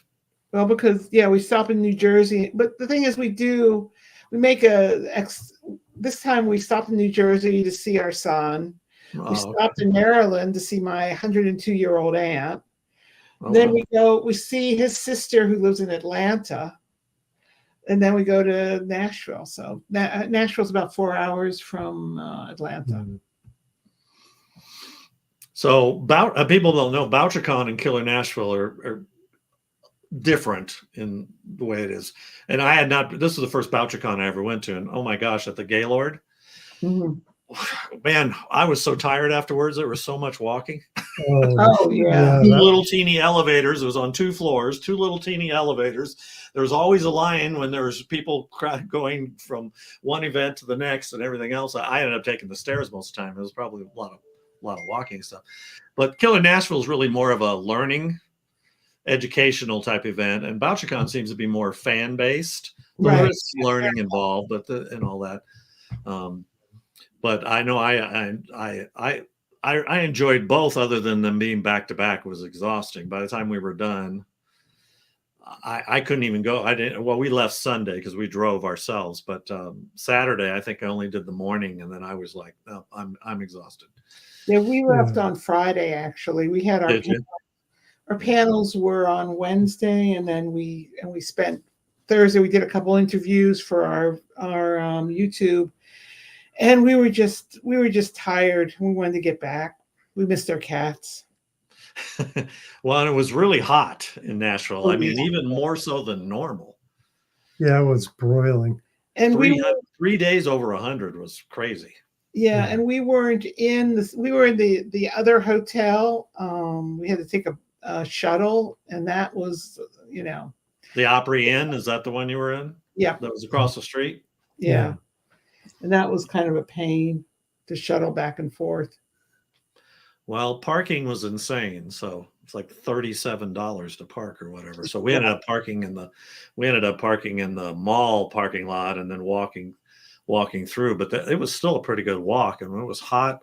Well, because we stop in New Jersey, but the thing is, we make this time we stopped in New Jersey to see our son. We stopped in Maryland to see my 102-year-old aunt. Then we see his sister who lives in Atlanta. And then we go to Nashville. So Nashville's about 4 hours from Atlanta. So people don't know BoucherCon and Killer Nashville are different in the way it is. And this was the first BoucherCon I ever went to. And oh my gosh, at the Gaylord, man, I was so tired afterwards. There was so much walking. Oh yeah. Two little teeny elevators. It was on 2 floors, 2 little teeny elevators. There was always a line when there was people going from one event to the next and everything else. I ended up taking the stairs most of the time. It was probably a lot of walking stuff. But Killer Nashville is really more of a learning, educational type event, and BoucherCon seems to be more fan based. There's learning involved, and all that. But I know I enjoyed both, other than them being back to back was exhausting. By the time we were done, I couldn't even go. We left Sunday because we drove ourselves, but Saturday I think I only did the morning, and then I was like, no, I'm exhausted. Yeah, we left on Friday. Actually, we had our panels were on Wednesday, and then we spent Thursday. We did a couple interviews for our YouTube, and we were just tired. We wanted to get back. We missed our cats. Well, and it was really hot in Nashville. I mean, even more so than normal. Yeah, it was broiling. And 3 days over 100 was crazy. Yeah, and we weren't in this. We were in the other hotel. We had to take a shuttle, and that was, the Opry Inn. Is that the one you were in? Yeah, that was across the street. Yeah, and that was kind of a pain to shuttle back and forth. Well, parking was insane, so it's like $37 to park or whatever. So we ended up parking in the mall parking lot and then walking through. But it was still a pretty good walk, and when it was hot,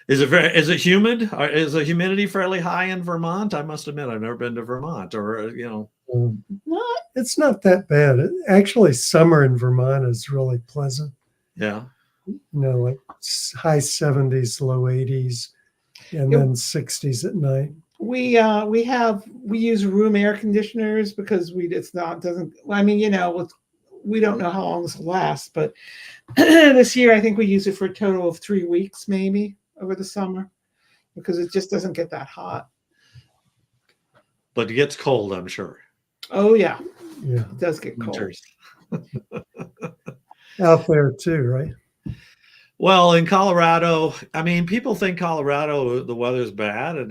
Is it humid? Is the humidity fairly high in Vermont? I must admit, I've never been to Vermont, or it's not that bad. Actually, summer in Vermont is really pleasant. Yeah. Like high 70s, low 80s, and then 60s at night. We use room air conditioners because we don't know how long this will last, but this year I think we use it for a total of 3 weeks maybe over the summer, because it just doesn't get that hot. But it gets cold, I'm sure. Oh yeah. Yeah. It does get cold. Out there too, right? Well, in Colorado, I mean, people think Colorado, the weather's bad, and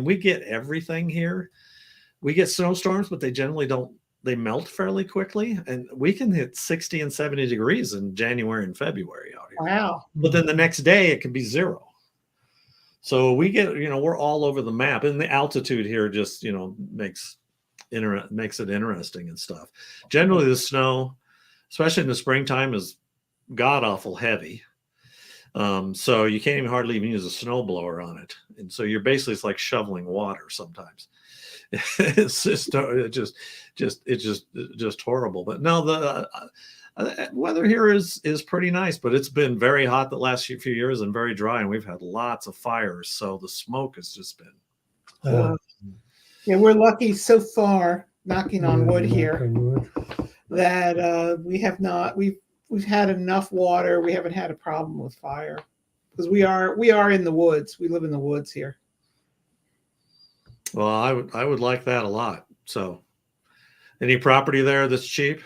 we get everything here. We get snowstorms, but they generally they melt fairly quickly, and we can hit 60 and 70 degrees in January and February out here. Wow. But then the next day it can be 0. So we get, we're all over the map, and the altitude here just, makes it interesting and stuff. Generally the snow, especially in the springtime, is god awful heavy. So you can't hardly even use a snow blower on it. And so it's like shoveling water sometimes. It's just horrible. But no, the weather here is pretty nice, but it's been very hot the last few years and very dry, and we've had lots of fires. So the smoke has just been. Yeah, we're lucky so far, knocking on wood here, that we've had enough water. We haven't had a problem with fire, because we are in the woods. We live in the woods here. Well, I would like that a lot. So Any property there that's cheap?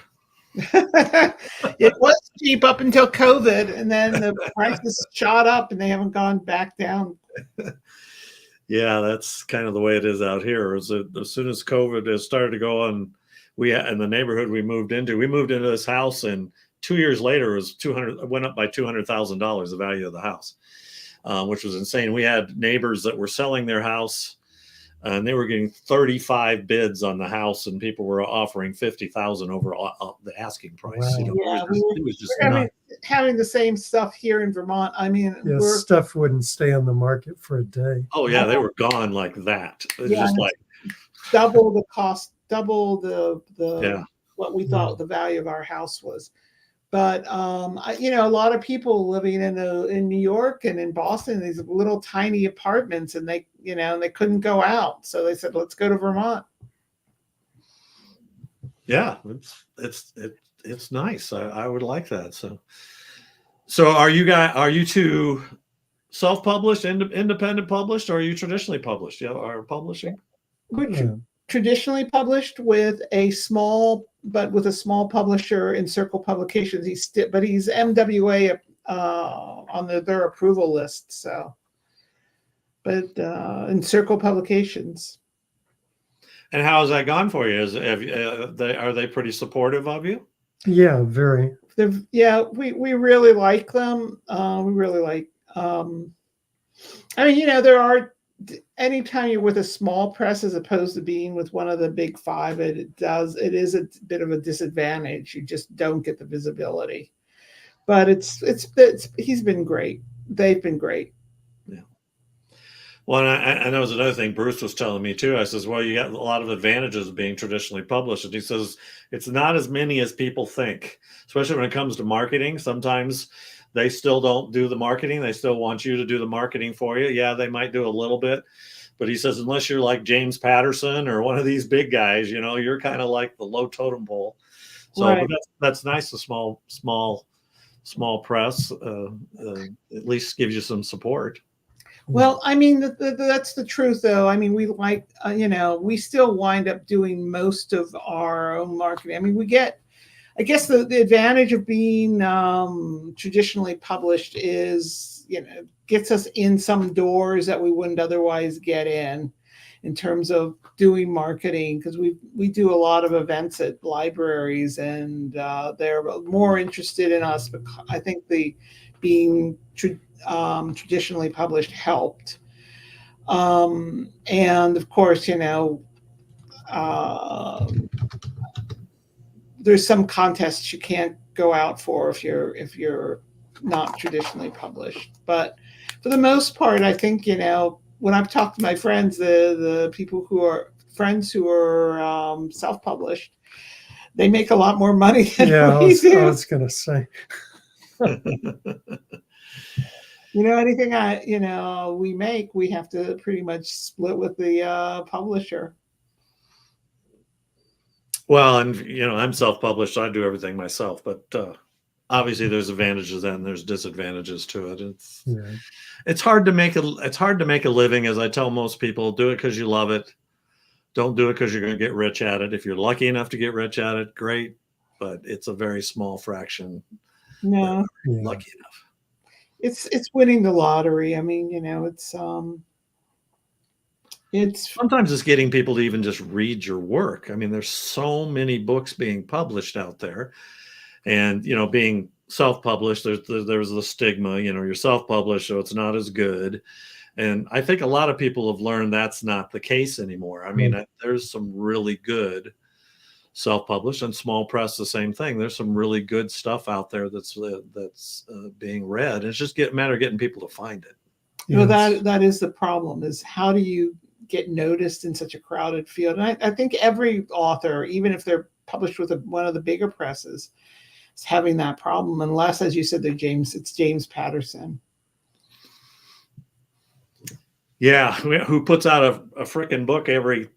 It was cheap up until COVID, and then the prices shot up, and they haven't gone back down. Yeah, that's kind of the way it is out here. As soon as COVID has started to go on, in the neighborhood we moved into this house, and 2 years later it was went up by $200,000 the value of the house, which was insane. We had neighbors that were selling their house, and they were getting 35 bids on the house, and people were offering 50,000 over the asking price. Wow. You know, Yeah, it was just we're nuts. having the same stuff here in Vermont. I mean, Yeah, stuff wouldn't stay on the market for a day. Oh yeah, they were gone like that. It's Yeah, just like double the cost, double the Yeah. what we thought the value of our house was. But you know, a lot of people living in New York and in Boston, these little tiny apartments, and they, you know, they couldn't go out, so they said, let's go to Vermont. Yeah, it's nice. I would like that. So are you two self-published, independent published, or are you traditionally published? Yeah, are publishing? We're traditionally published with a small publisher in Circle Publications. He's MWA on their approval list. So, but in Circle Publications. And how has that gone for you? Are they pretty supportive of you? Yeah, very. Yeah, we really like them. We really like. I mean, you know, there are. Anytime you're with a small press as opposed to being with one of the big five, it is a bit of a disadvantage. You just don't get the visibility. But he's been great. They've been great. Yeah. Well, and that was another thing Bruce was telling me too. I says, well, you got a lot of advantages of being traditionally published. And he says, it's not as many as people think, especially when it comes to marketing. Sometimes they still don't do the marketing. They still want you to do the marketing for you. Yeah, they might do a little bit. But he says, unless you're like James Patterson or one of these big guys, you know, you're kind of like the low totem pole. So Right. But that's nice. A small press at least gives you some support. Well, I mean, that's the truth, though. I mean, we like, you know, we still wind up doing most of our own marketing. I mean, I guess the advantage of being traditionally published is, you know, gets us in some doors that we wouldn't otherwise get in terms of doing marketing, because we do a lot of events at libraries, and they're more interested in us. But I think the being traditionally published helped. And of course, you know, there's some contests you can't go out for if you're not traditionally published. But for the most part, I think, you know, when I've talked to my friends, the people who are self-published, they make a lot more money than we do. I was going to say. You know, anything we make, we have to pretty much split with the publisher. Well, and you know, I'm self-published, so I do everything myself. But obviously, there's advantages and there's disadvantages to it. It's hard to make a living, as I tell most people. Do it because you love it. Don't do it because you're going to get rich at it. If you're lucky enough to get rich at it, great. But it's a very small fraction. No, lucky enough. It's winning the lottery. I mean, you know, it's sometimes it's getting people to even just read your work. I mean, there's so many books being published out there, and you know, being self-published, there's the stigma. You know, you're self-published, so it's not as good. And I think a lot of people have learned that's not the case anymore. I mean, there's some really good self-published, and small press, the same thing. There's some really good stuff out there that's being read. It's just a matter of getting people to find it. You know, that is the problem, is how do you get noticed in such a crowded field? And I think every author, even if they're published with one of the bigger presses, is having that problem, unless, as you said, it's James Patterson. Yeah, who puts out a freaking book every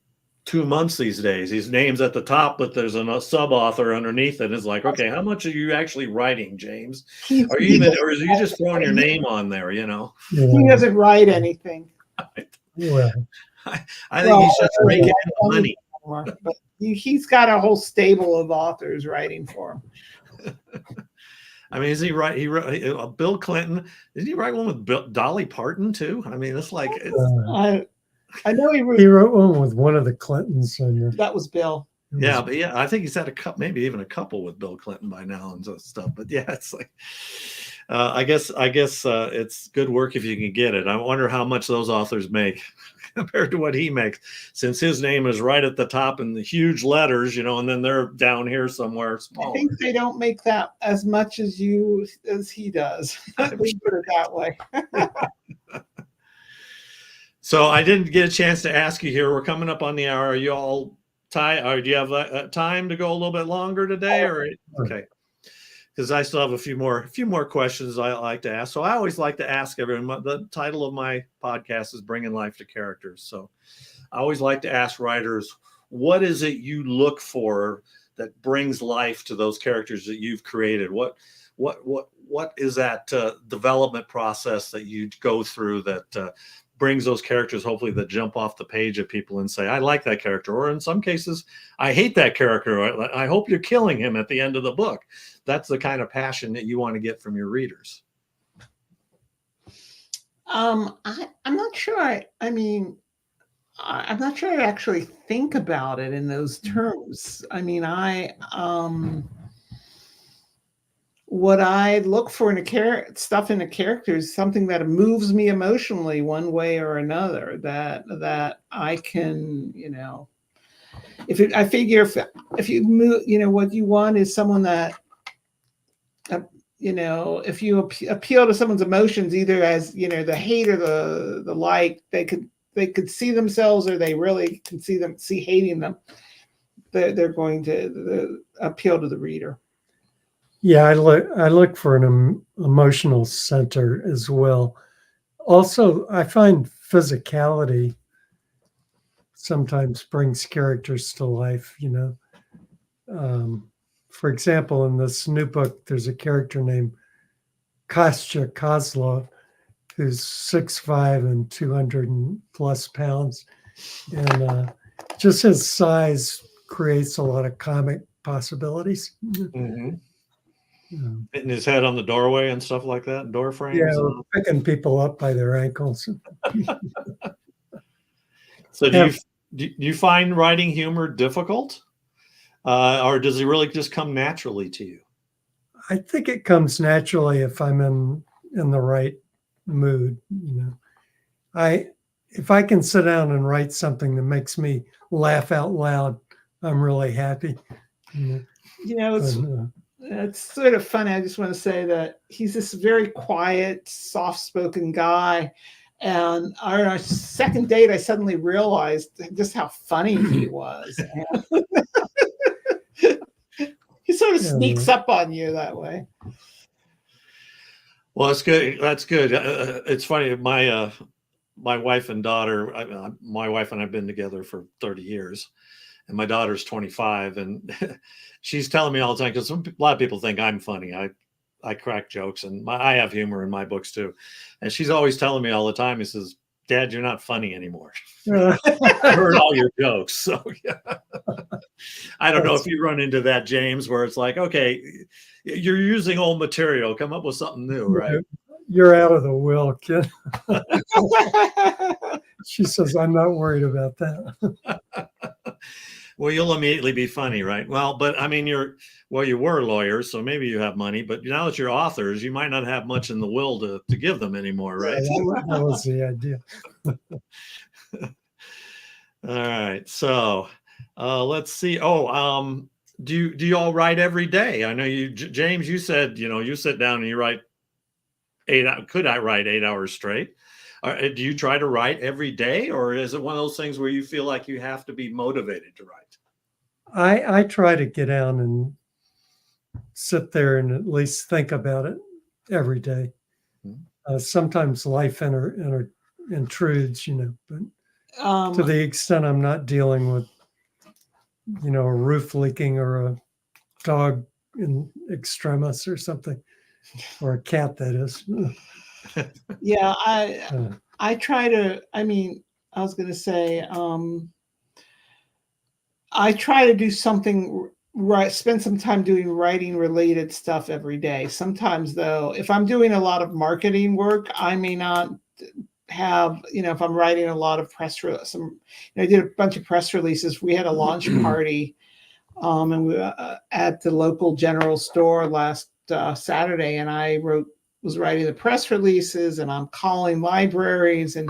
2 months these days. His name's at the top, but there's a sub-author underneath it. It's like, okay, how much are you actually writing, James? Or is you just throwing your name on there, you know? He doesn't write anything. Well, I think he's just making money. anymore. But he's got a whole stable of authors writing for him. I mean, is he right? He wrote Bill Clinton. Did he write one with Dolly Parton too? I mean, it's like I know he wrote one with one of the Clintons. That was Bill. Yeah, but yeah, I think he's had maybe even a couple with Bill Clinton by now and stuff. But yeah, it's like, I guess it's good work if you can get it. I wonder how much those authors make compared to what he makes, since his name is right at the top in the huge letters, and then they're down here somewhere smaller. I think they don't make that as much as he does. Let me put it that way. So I didn't get a chance to ask you here. We're coming up on the hour. Are you all tied, or do you have time to go a little bit longer today? Or okay, because I still have a few more questions I like to ask. So I always like to ask everyone. The title of my podcast is "Bringing Life to Characters." So I always like to ask writers, what is it you look for that brings life to those characters that you've created? What is that development process that you go through that brings those characters, hopefully, that jump off the page at people and say, I like that character, or in some cases, I hate that character. I hope you're killing him at the end of the book. That's the kind of passion that you want to get from your readers. I'm not sure. I'm not sure I actually think about it in those terms. I mean, what I look for in a character is something that moves me emotionally one way or another, that I can, I figure if you move, what you want is someone that, if you appeal to someone's emotions, either as, the hate or the like, they could see themselves, or they really can see hating them. They're going to appeal to the reader. Yeah, I look for an emotional center as well. Also, I find physicality sometimes brings characters to life. For example, in this new book, there's a character named Kostya Kozlov, who's 6'5" and 200+ pounds, and just his size creates a lot of comic possibilities. Mm-hmm. Hitting his head on the doorway and stuff like that, door frames. Yeah, picking people up by their ankles. So do you find writing humor difficult, or does it really just come naturally to you? I think it comes naturally if I'm in the right mood. If I can sit down and write something that makes me laugh out loud, I'm really happy. It's sort of funny. I just want to say that he's this very quiet, soft-spoken guy. And on our second date, I suddenly realized just how funny he was. He sort of sneaks up on you that way. Well, that's good. That's good. It's funny. My wife and daughter, my wife and I've been together for 30 years. And my daughter's 25, and she's telling me all the time, because a lot of people think I'm funny. I crack jokes, and I have humor in my books too. And she's always telling me all the time, he says, Dad, you're not funny anymore. I heard all your jokes. So yeah. I don't know if you run into that, James, where it's like, okay, you're using old material, come up with something new, right? You're out of the will, kid. She says, I'm not worried about that. Well, you'll immediately be funny, right? Well, but I mean, you were lawyers, so maybe you have money, but now that you're authors, you might not have much in the will to give them anymore, right? Yeah, that was the idea. All right. So let's see. Do you all write every day? I know James, you said, you sit down and you write 8 hours. Could I write 8 hours straight? Do you try to write every day, or is it one of those things where you feel like you have to be motivated to write? I try to get down and sit there and at least think about it every day. Sometimes life intrudes, but to the extent I'm not dealing with, a roof leaking or a dog in extremis or something, or a cat, that is. Yeah, I try to, I was going to say, I try to do something right, spend some time doing writing related stuff every day. Sometimes though, if I'm doing a lot of marketing work, I may not have, if I'm writing a lot of I did a bunch of press releases. We had a launch party and we at the local general store last Saturday, and I was writing the press releases, and I'm calling libraries, and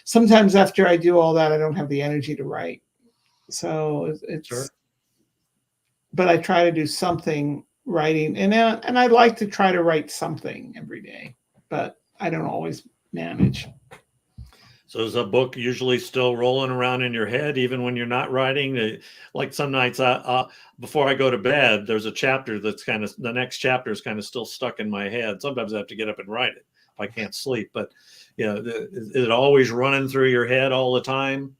sometimes after I do all that, I don't have the energy to write. So it's, Sure. but I try to do something writing, and I like to try to write something every day, but I don't always manage. So is a book usually still rolling around in your head, even when you're not writing? Like some nights, before I go to bed, there's a chapter that's the next chapter is kind of still stuck in my head. Sometimes I have to get up and write it if I can't sleep. But is it always running through your head all the time?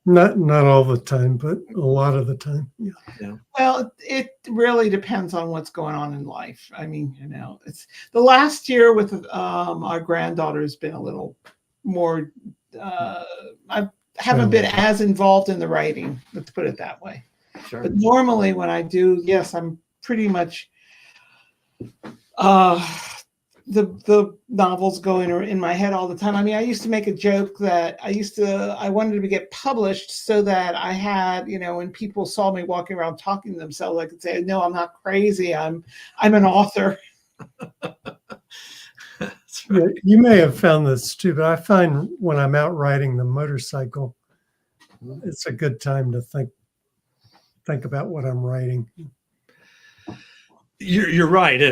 Not all the time, but a lot of the time. Yeah. Well, it really depends on what's going on in life. I mean, it's the last year with our granddaughter has been a little more. I haven't been as involved in the writing. Let's put it that way. Sure. But normally, when I do, yes, I'm pretty much. The novels going in my head all the time. I mean, I used to make a joke that I wanted to get published so that I had, when people saw me walking around talking to themselves, I could say, no, I'm not crazy. I'm an author. Yeah, you may have found this too, but I find when I'm out riding the motorcycle, it's a good time to think about what I'm writing. You're right.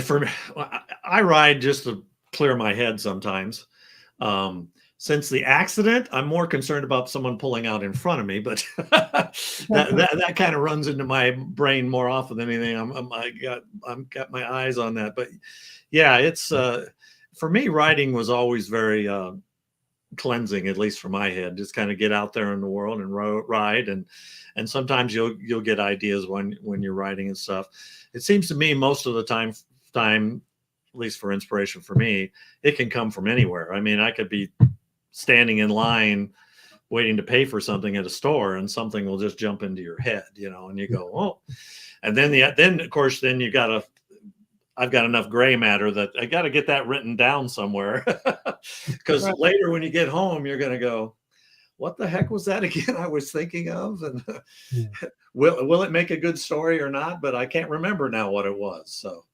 I ride just to clear my head sometimes. Since the accident, I'm more concerned about someone pulling out in front of me, but that kind of runs into my brain more often than anything. I'm got my eyes on that, but yeah, it's for me, writing was always very cleansing, at least for my head. Just kind of get out there in the world and ride, and sometimes you'll get ideas when you're writing and stuff. It seems to me most of the time, at least for inspiration for me, it can come from anywhere. I mean, I could be standing in line waiting to pay for something at a store, and something will just jump into your head, and you go, oh, and then of course, then I've got enough gray matter that I got to get that written down somewhere, because Right. later when you get home, you're going to go, what the heck was that again I was thinking of? And will it make a good story or not? But I can't remember now what it was. So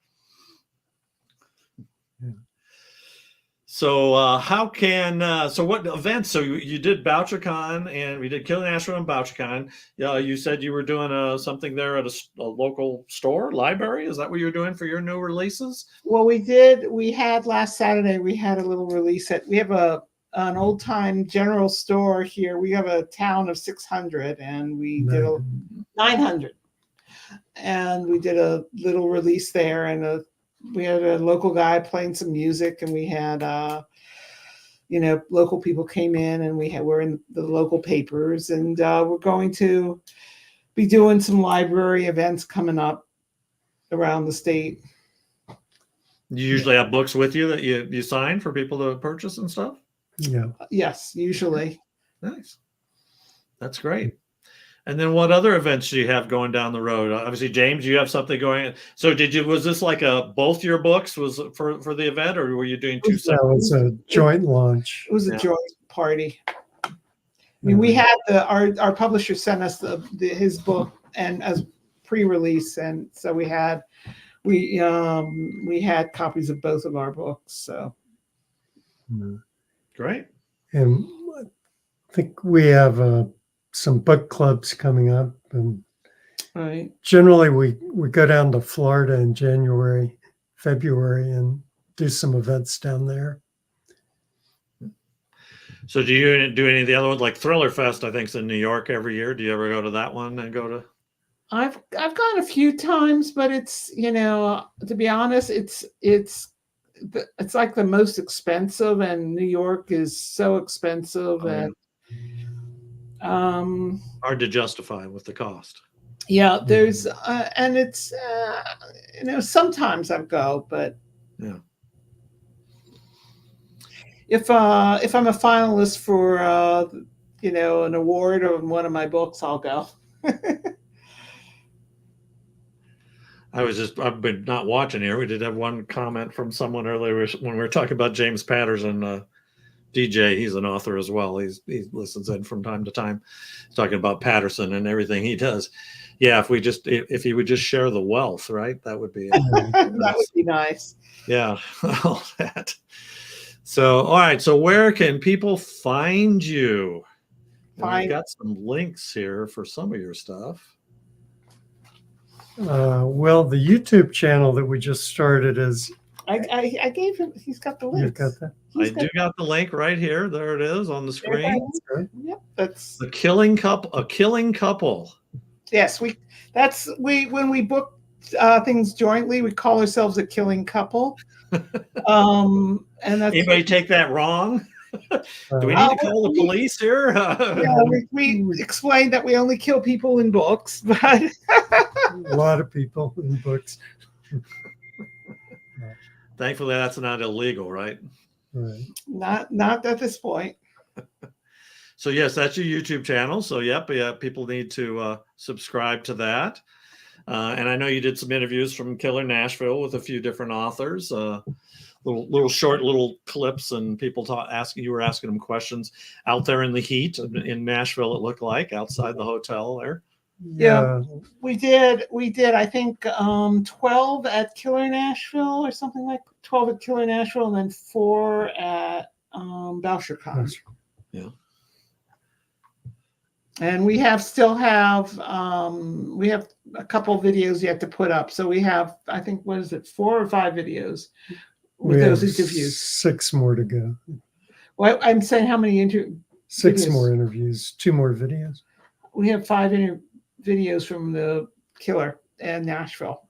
what events? So you did BoucherCon, and we did Killing Astro and BoucherCon. You said you were doing something there at a local store, library. Is that what you're doing for your new releases? Well, we had last Saturday, we had a little release we have an old time general store here. We have a town of 600, and we did 900, and we did a little release there, and we had a local guy playing some music, and we had local people came in, and we're in the local papers, and we're going to be doing some library events coming up around the state. You usually have books with you that you sign for people to purchase and stuff? Yeah. Yes, usually. Nice. That's great. And then what other events do you have going down the road? Obviously, James, you have something going. So was this like both your books was for the event, or were you doing two separate? No, it's a joint launch. It was a joint party. I mean, we had our publisher sent us his book and as pre-release, and so we had copies of both of our books. So great. And I think we have some book clubs coming up, and right. Generally we go down to Florida in January, February, and do some events down there. So do you do any of the other ones, like Thriller Fest? I think is in New York every year. Do you ever go to that one and go to? I've gone a few times, but it's to be honest, it's like the most expensive, and New York is so expensive, and hard to justify with the cost. Yeah, there's and it's sometimes I go, but yeah. If I'm a finalist for an award on one of my books, I'll go. I've been not watching here. We did have one comment from someone earlier when we were talking about James Patterson, DJ. He's an author as well. He listens in from time to time, talking about Patterson and everything he does. Yeah, if he would just share the wealth, right? That would be That would be nice. yeah, all that. So, all right. So, where can people find you? I've got some links here for some of your stuff. Well, the YouTube channel that we just started is. I gave him. He's got the link. You've got that. I do got the link right here. There it is on the screen. Yep, that's a killing couple. A killing couple. Yes, when we book things jointly, we call ourselves a killing couple. And that's anybody take that wrong? Do we need to call the police here? Yeah, we explained that we only kill people in books, but a lot of people in books. Thankfully, that's not illegal, right? Right. Not at this point. So yes, that's your YouTube channel. So yep, people need to subscribe to that. And I know you did some interviews from Killer Nashville with a few different authors. Little short clips, and people you were asking them questions out there in the heat in Nashville. It looked like outside the hotel there. Yeah, we did. I think 12 at Killer Nashville or something like 12 at Killer Nashville, and then 4 at BoucherCon. Yeah. And we still have a couple videos yet to put up. So we have, I think, 4 or 5 videos with those interviews. 6 more to go. Well, I'm saying how many 6 videos? more interviews, 2 more videos. We have 5 videos from the Killer and Nashville.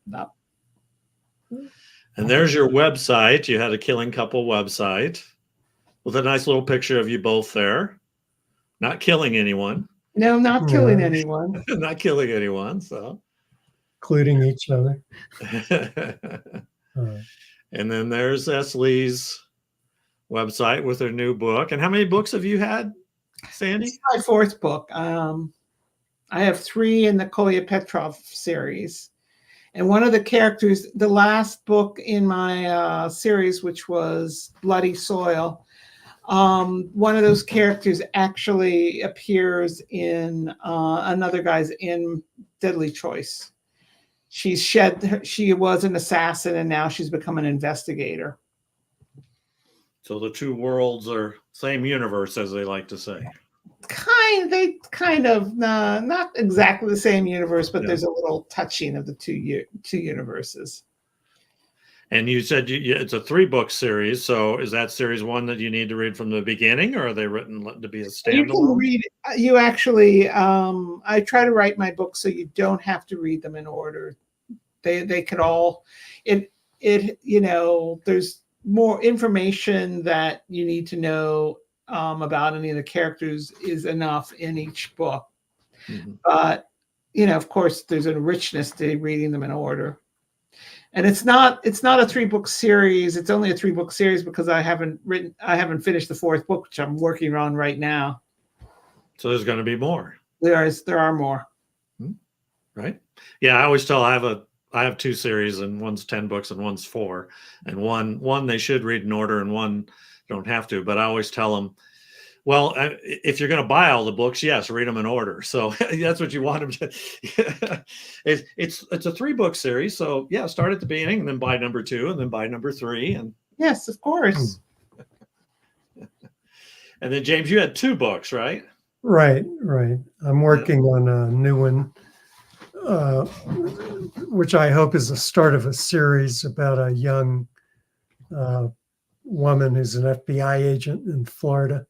And there's your website. You had a Killing Couple website with a nice little picture of you both there, not killing anyone. No, not killing anyone. Not killing anyone. So, including each other. And then there's Lee's website with her new book. And how many books have you had, Sandy? It's my 4th book. I have 3 in the Kolya Petrov series. And one of the characters, the last book in my series, which was Bloody Soil, one of those characters actually appears in another guy's in Deadly Choice. She was an assassin, and now she's become an investigator. So the 2 worlds are same universe, as they like to say. They kind of not exactly the same universe, but there's a little touching of the two universes. And you said it's a 3-book series. So is that series 1 that you need to read from the beginning, or are they written to be a standalone? You can read. You actually. I try to write my books so you don't have to read them in order. They could all. There's more information that you need to know about any of the characters is enough in each book. Mm-hmm. But of course, there's a richness to reading them in order. And it's not a 3-book series. It's only a 3-book series because I haven't finished the 4th book, which I'm working on right now. So there's going to be more. There are more. Right. Yeah. I always tell I have 2 series, and one's 10 books and one's 4, and one they should read in order and one don't have to. But I always tell them, well, if you're going to buy all the books, yes, read them in order. So that's what you want them to. It's a 3-book series. So yeah, start at the beginning and then buy number 2 and then buy number 3. And yes, of course. And then James, you had 2 books, right? Right. I'm working on a new one, which I hope is the start of a series about a young woman who's an FBI agent in Florida.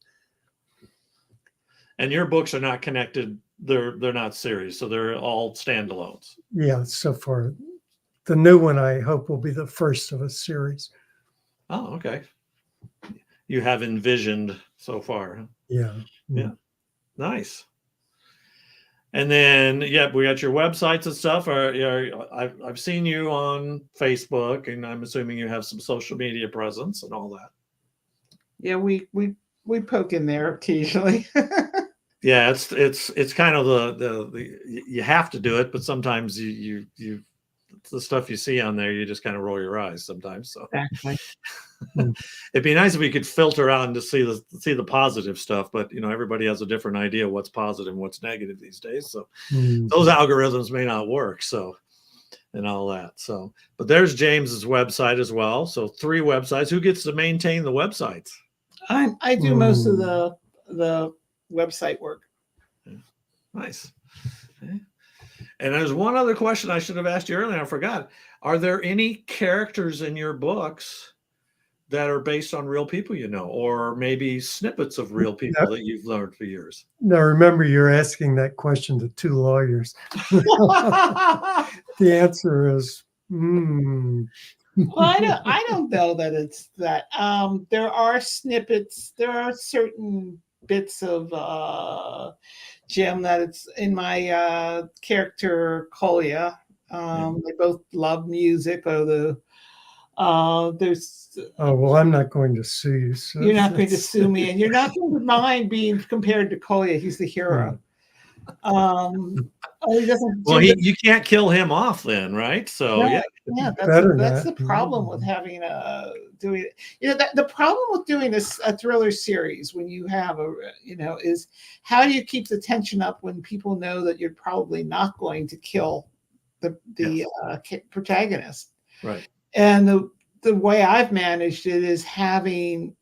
And your books are not connected. They're not series, so they're all standalones. Yeah, so far. The new one I hope will be the first of a series. Oh, okay. You have envisioned so far. Yeah. Nice. And then, we got your websites and stuff. I've seen you on Facebook, and I'm assuming you have some social media presence and all that. Yeah, we poke in there occasionally. Yeah, it's kind of the you have to do it, but sometimes you the stuff you see on there, you just kind of roll your eyes sometimes. So Exactly. it'd be nice if we could filter out and to see the positive stuff, but everybody has a different idea what's positive and what's negative these days. So Mm. those algorithms may not work. So and all that. So, but there's James's website as well. So 3 websites. Who gets to maintain the websites? I do most of the website work. Nice. Okay. And there's one other question I should have asked you earlier. I forgot. Are there any characters in your books that are based on real people or maybe snippets of real people that you've learned for years? Now, remember, you're asking that question to 2 lawyers. The answer is, Well, I don't know that it's that. There are snippets. There are certain bits of Jim that it's in my character Kolya. They both love music. There's. oh, well, I'm not going to sue you. So You're not going to sue me, and you're not going to mind being compared to Kolya. He's the hero. He doesn't. Well, you can't kill him off then, right? So Yeah, that's the not. problem with having doing the problem with doing a thriller series when you have is how do you keep the tension up when people know that you're probably not going to kill the protagonist, right? And the way I've managed it is having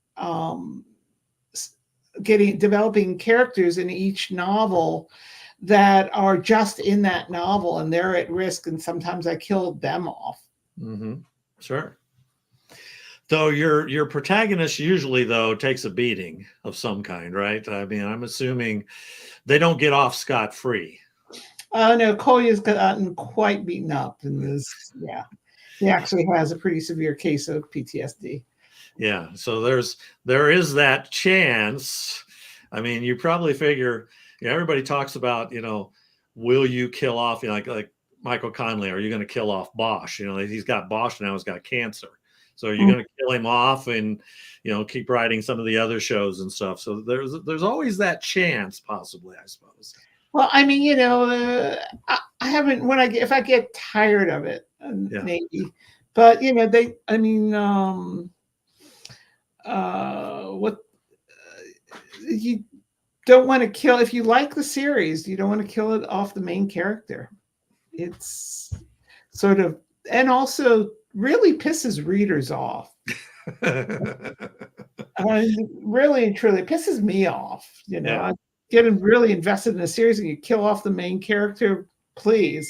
developing characters in each novel that are just in that novel and they're at risk, and sometimes I killed them off. Mm-hmm. Sure. Though your protagonist usually though takes a beating of some kind, right? I mean, I'm assuming they don't get off scot-free. No, Kolya's gotten quite beaten up in this. Yeah, he actually has a pretty severe case of PTSD. Yeah, so there is that chance. I mean, you probably figure, everybody talks about, will you kill off, like Michael Conley, are you going to kill off Bosch? He's got Bosch now, he's got cancer. So are you going to kill him off and, keep writing some of the other shows and stuff? So there's always that chance, possibly, I suppose. Well, I mean, I haven't, if I get tired of it, maybe, but you don't want to kill, if you like the series, you don't want to kill it off the main character. It's sort of, and also really pisses readers off. Really and truly, it pisses me off. I'm getting really invested in a series and you kill off the main character. Please,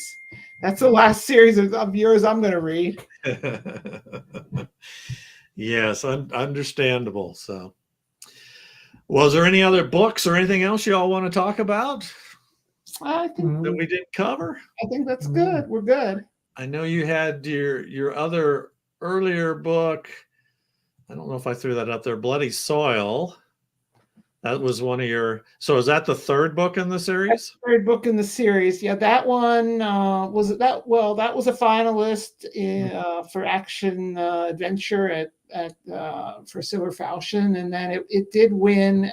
that's the last series of yours I'm going to read. Yes, understandable. So, was there any other books or anything else you all want to talk about? I think that we didn't cover. I think that's good. We're good. I know you had your other earlier book. I don't know if I threw that up there. Bloody Soil. That was one of your. So is that the 3rd book in the series? That's the 3rd book in the series. Yeah, that one was that. Well, that was a finalist for action adventure for Silver Falchion, and then it did win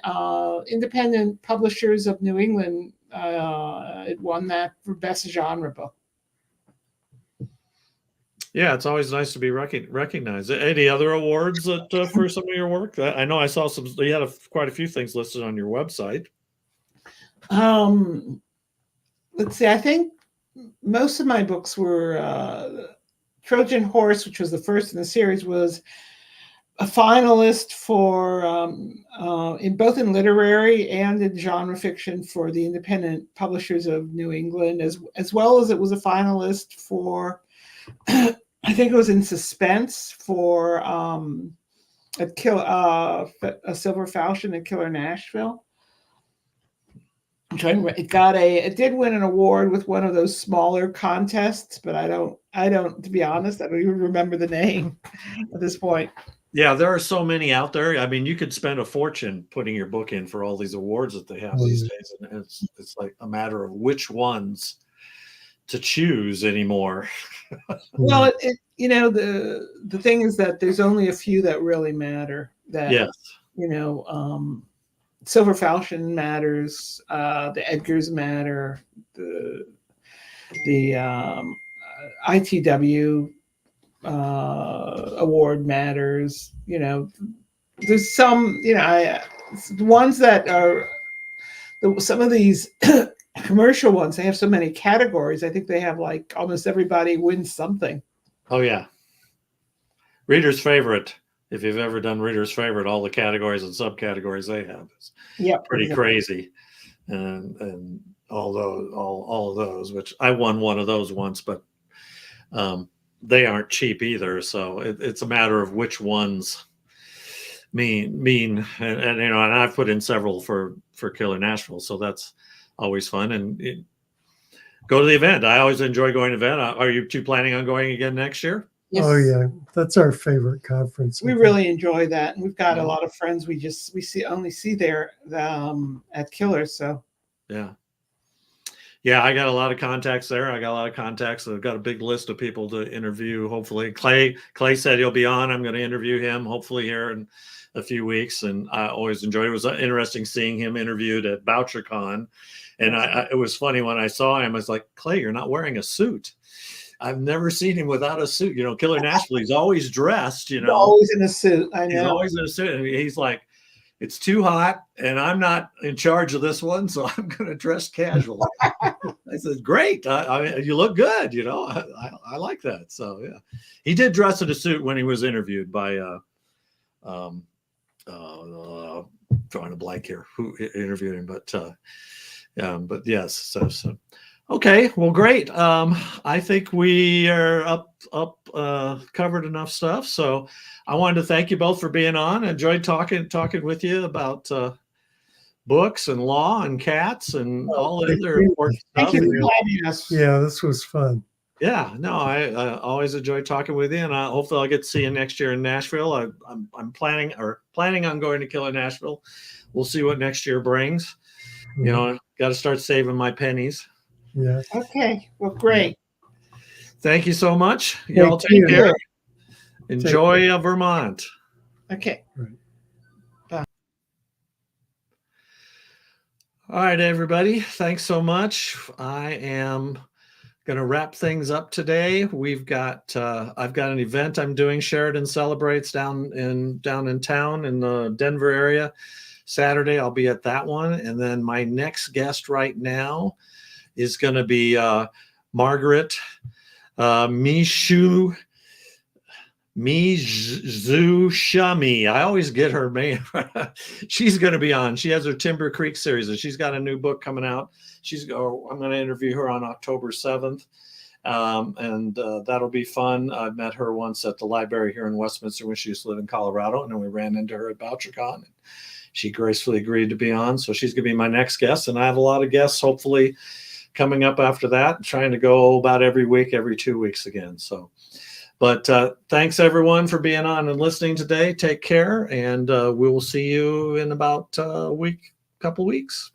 Independent Publishers of New England. It won that for best genre book. Yeah, it's always nice to be recognized. Any other awards for some of your work? I know I saw some. You had quite a few things listed on your website. Let's see. I think most of my books were Trojan Horse, which was the first in the series, was a finalist for in both in literary and in genre fiction for the Independent Publishers of New England, as well as it was a finalist for. I think it was in suspense for a Silver Falchion and Killer Nashville. I'm trying to. It did win an award with one of those smaller contests, but I don't. To be honest, I don't even remember the name at this point. Yeah, there are so many out there. I mean, you could spend a fortune putting your book in for all these awards that they have these days, and it's like a matter of which ones to choose anymore. Well, the thing is that there's only a few that really matter. That yes, Silver Falchion matters. The Edgars matter. The ITW award matters. There's some. The ones that are some of these commercial ones. They have so many categories. I think they have like almost everybody wins something. Oh yeah. Reader's favorite. If you've ever done Reader's favorite, all the categories and subcategories they have is pretty crazy, and all of those. Which I won one of those once, but they aren't cheap either. So it's a matter of which ones mean, and and I've put in several for Killer Nashville, so that's always fun. And go to the event. I always enjoy going to the event. Are you two planning on going again next year? Yes. Oh yeah, that's our favorite conference. We really enjoy that, and we've got a lot of friends we only see there at Killer. So yeah, I got a lot of contacts there. I got a lot of contacts. I've got a big list of people to interview. Hopefully, Clay said he'll be on. I'm going to interview him hopefully here in a few weeks, and I always enjoyed it. It was interesting seeing him interviewed at BoucherCon, and it was funny when I saw him. I was like, Clay, you're not wearing a suit. I've never seen him without a suit. Killer Nashville, he's always dressed, He's always in a suit. I know. He's always in a suit. And he's like, it's too hot and I'm not in charge of this one, so I'm going to dress casual. I said, great. I mean, you look good. I like that. So, yeah. He did dress in a suit when he was interviewed by, drawing a blank here, who interviewed him, but yes. So. Okay, well, great. I think we are covered enough stuff. So I wanted to thank you both for being on. I enjoyed talking with you about books and law and cats and all the other important stuff. Thank you for having us. Yeah, this was fun. Yeah, no, I always enjoy talking with you, and hopefully I'll get to see you next year in Nashville. I'm planning on going to Killer Nashville. We'll see what next year brings. Got to start saving my pennies. Yeah. Okay. Well, great. Thank you so much. Y'all take care. Enjoy Vermont. Okay. Right. Bye. All right, everybody. Thanks so much. I am going to wrap things up today. I've got an event I'm doing. Sheridan Celebrates down in town in the Denver area. Saturday, I'll be at that one. And then my next guest right now is going to be Margaret Mizushami. I always get her name. She's going to be on. She has her Timber Creek series, and she's got a new book coming out. I'm going to interview her on October 7th, and that'll be fun. I met her once at the library here in Westminster when she used to live in Colorado, and then we ran into her at BoucherCon. She gracefully agreed to be on, so she's going to be my next guest, and I have a lot of guests, hopefully, coming up after that, trying to go about every week, every 2 weeks again. So, but thanks everyone for being on and listening today. Take care, and we will see you in about a couple weeks.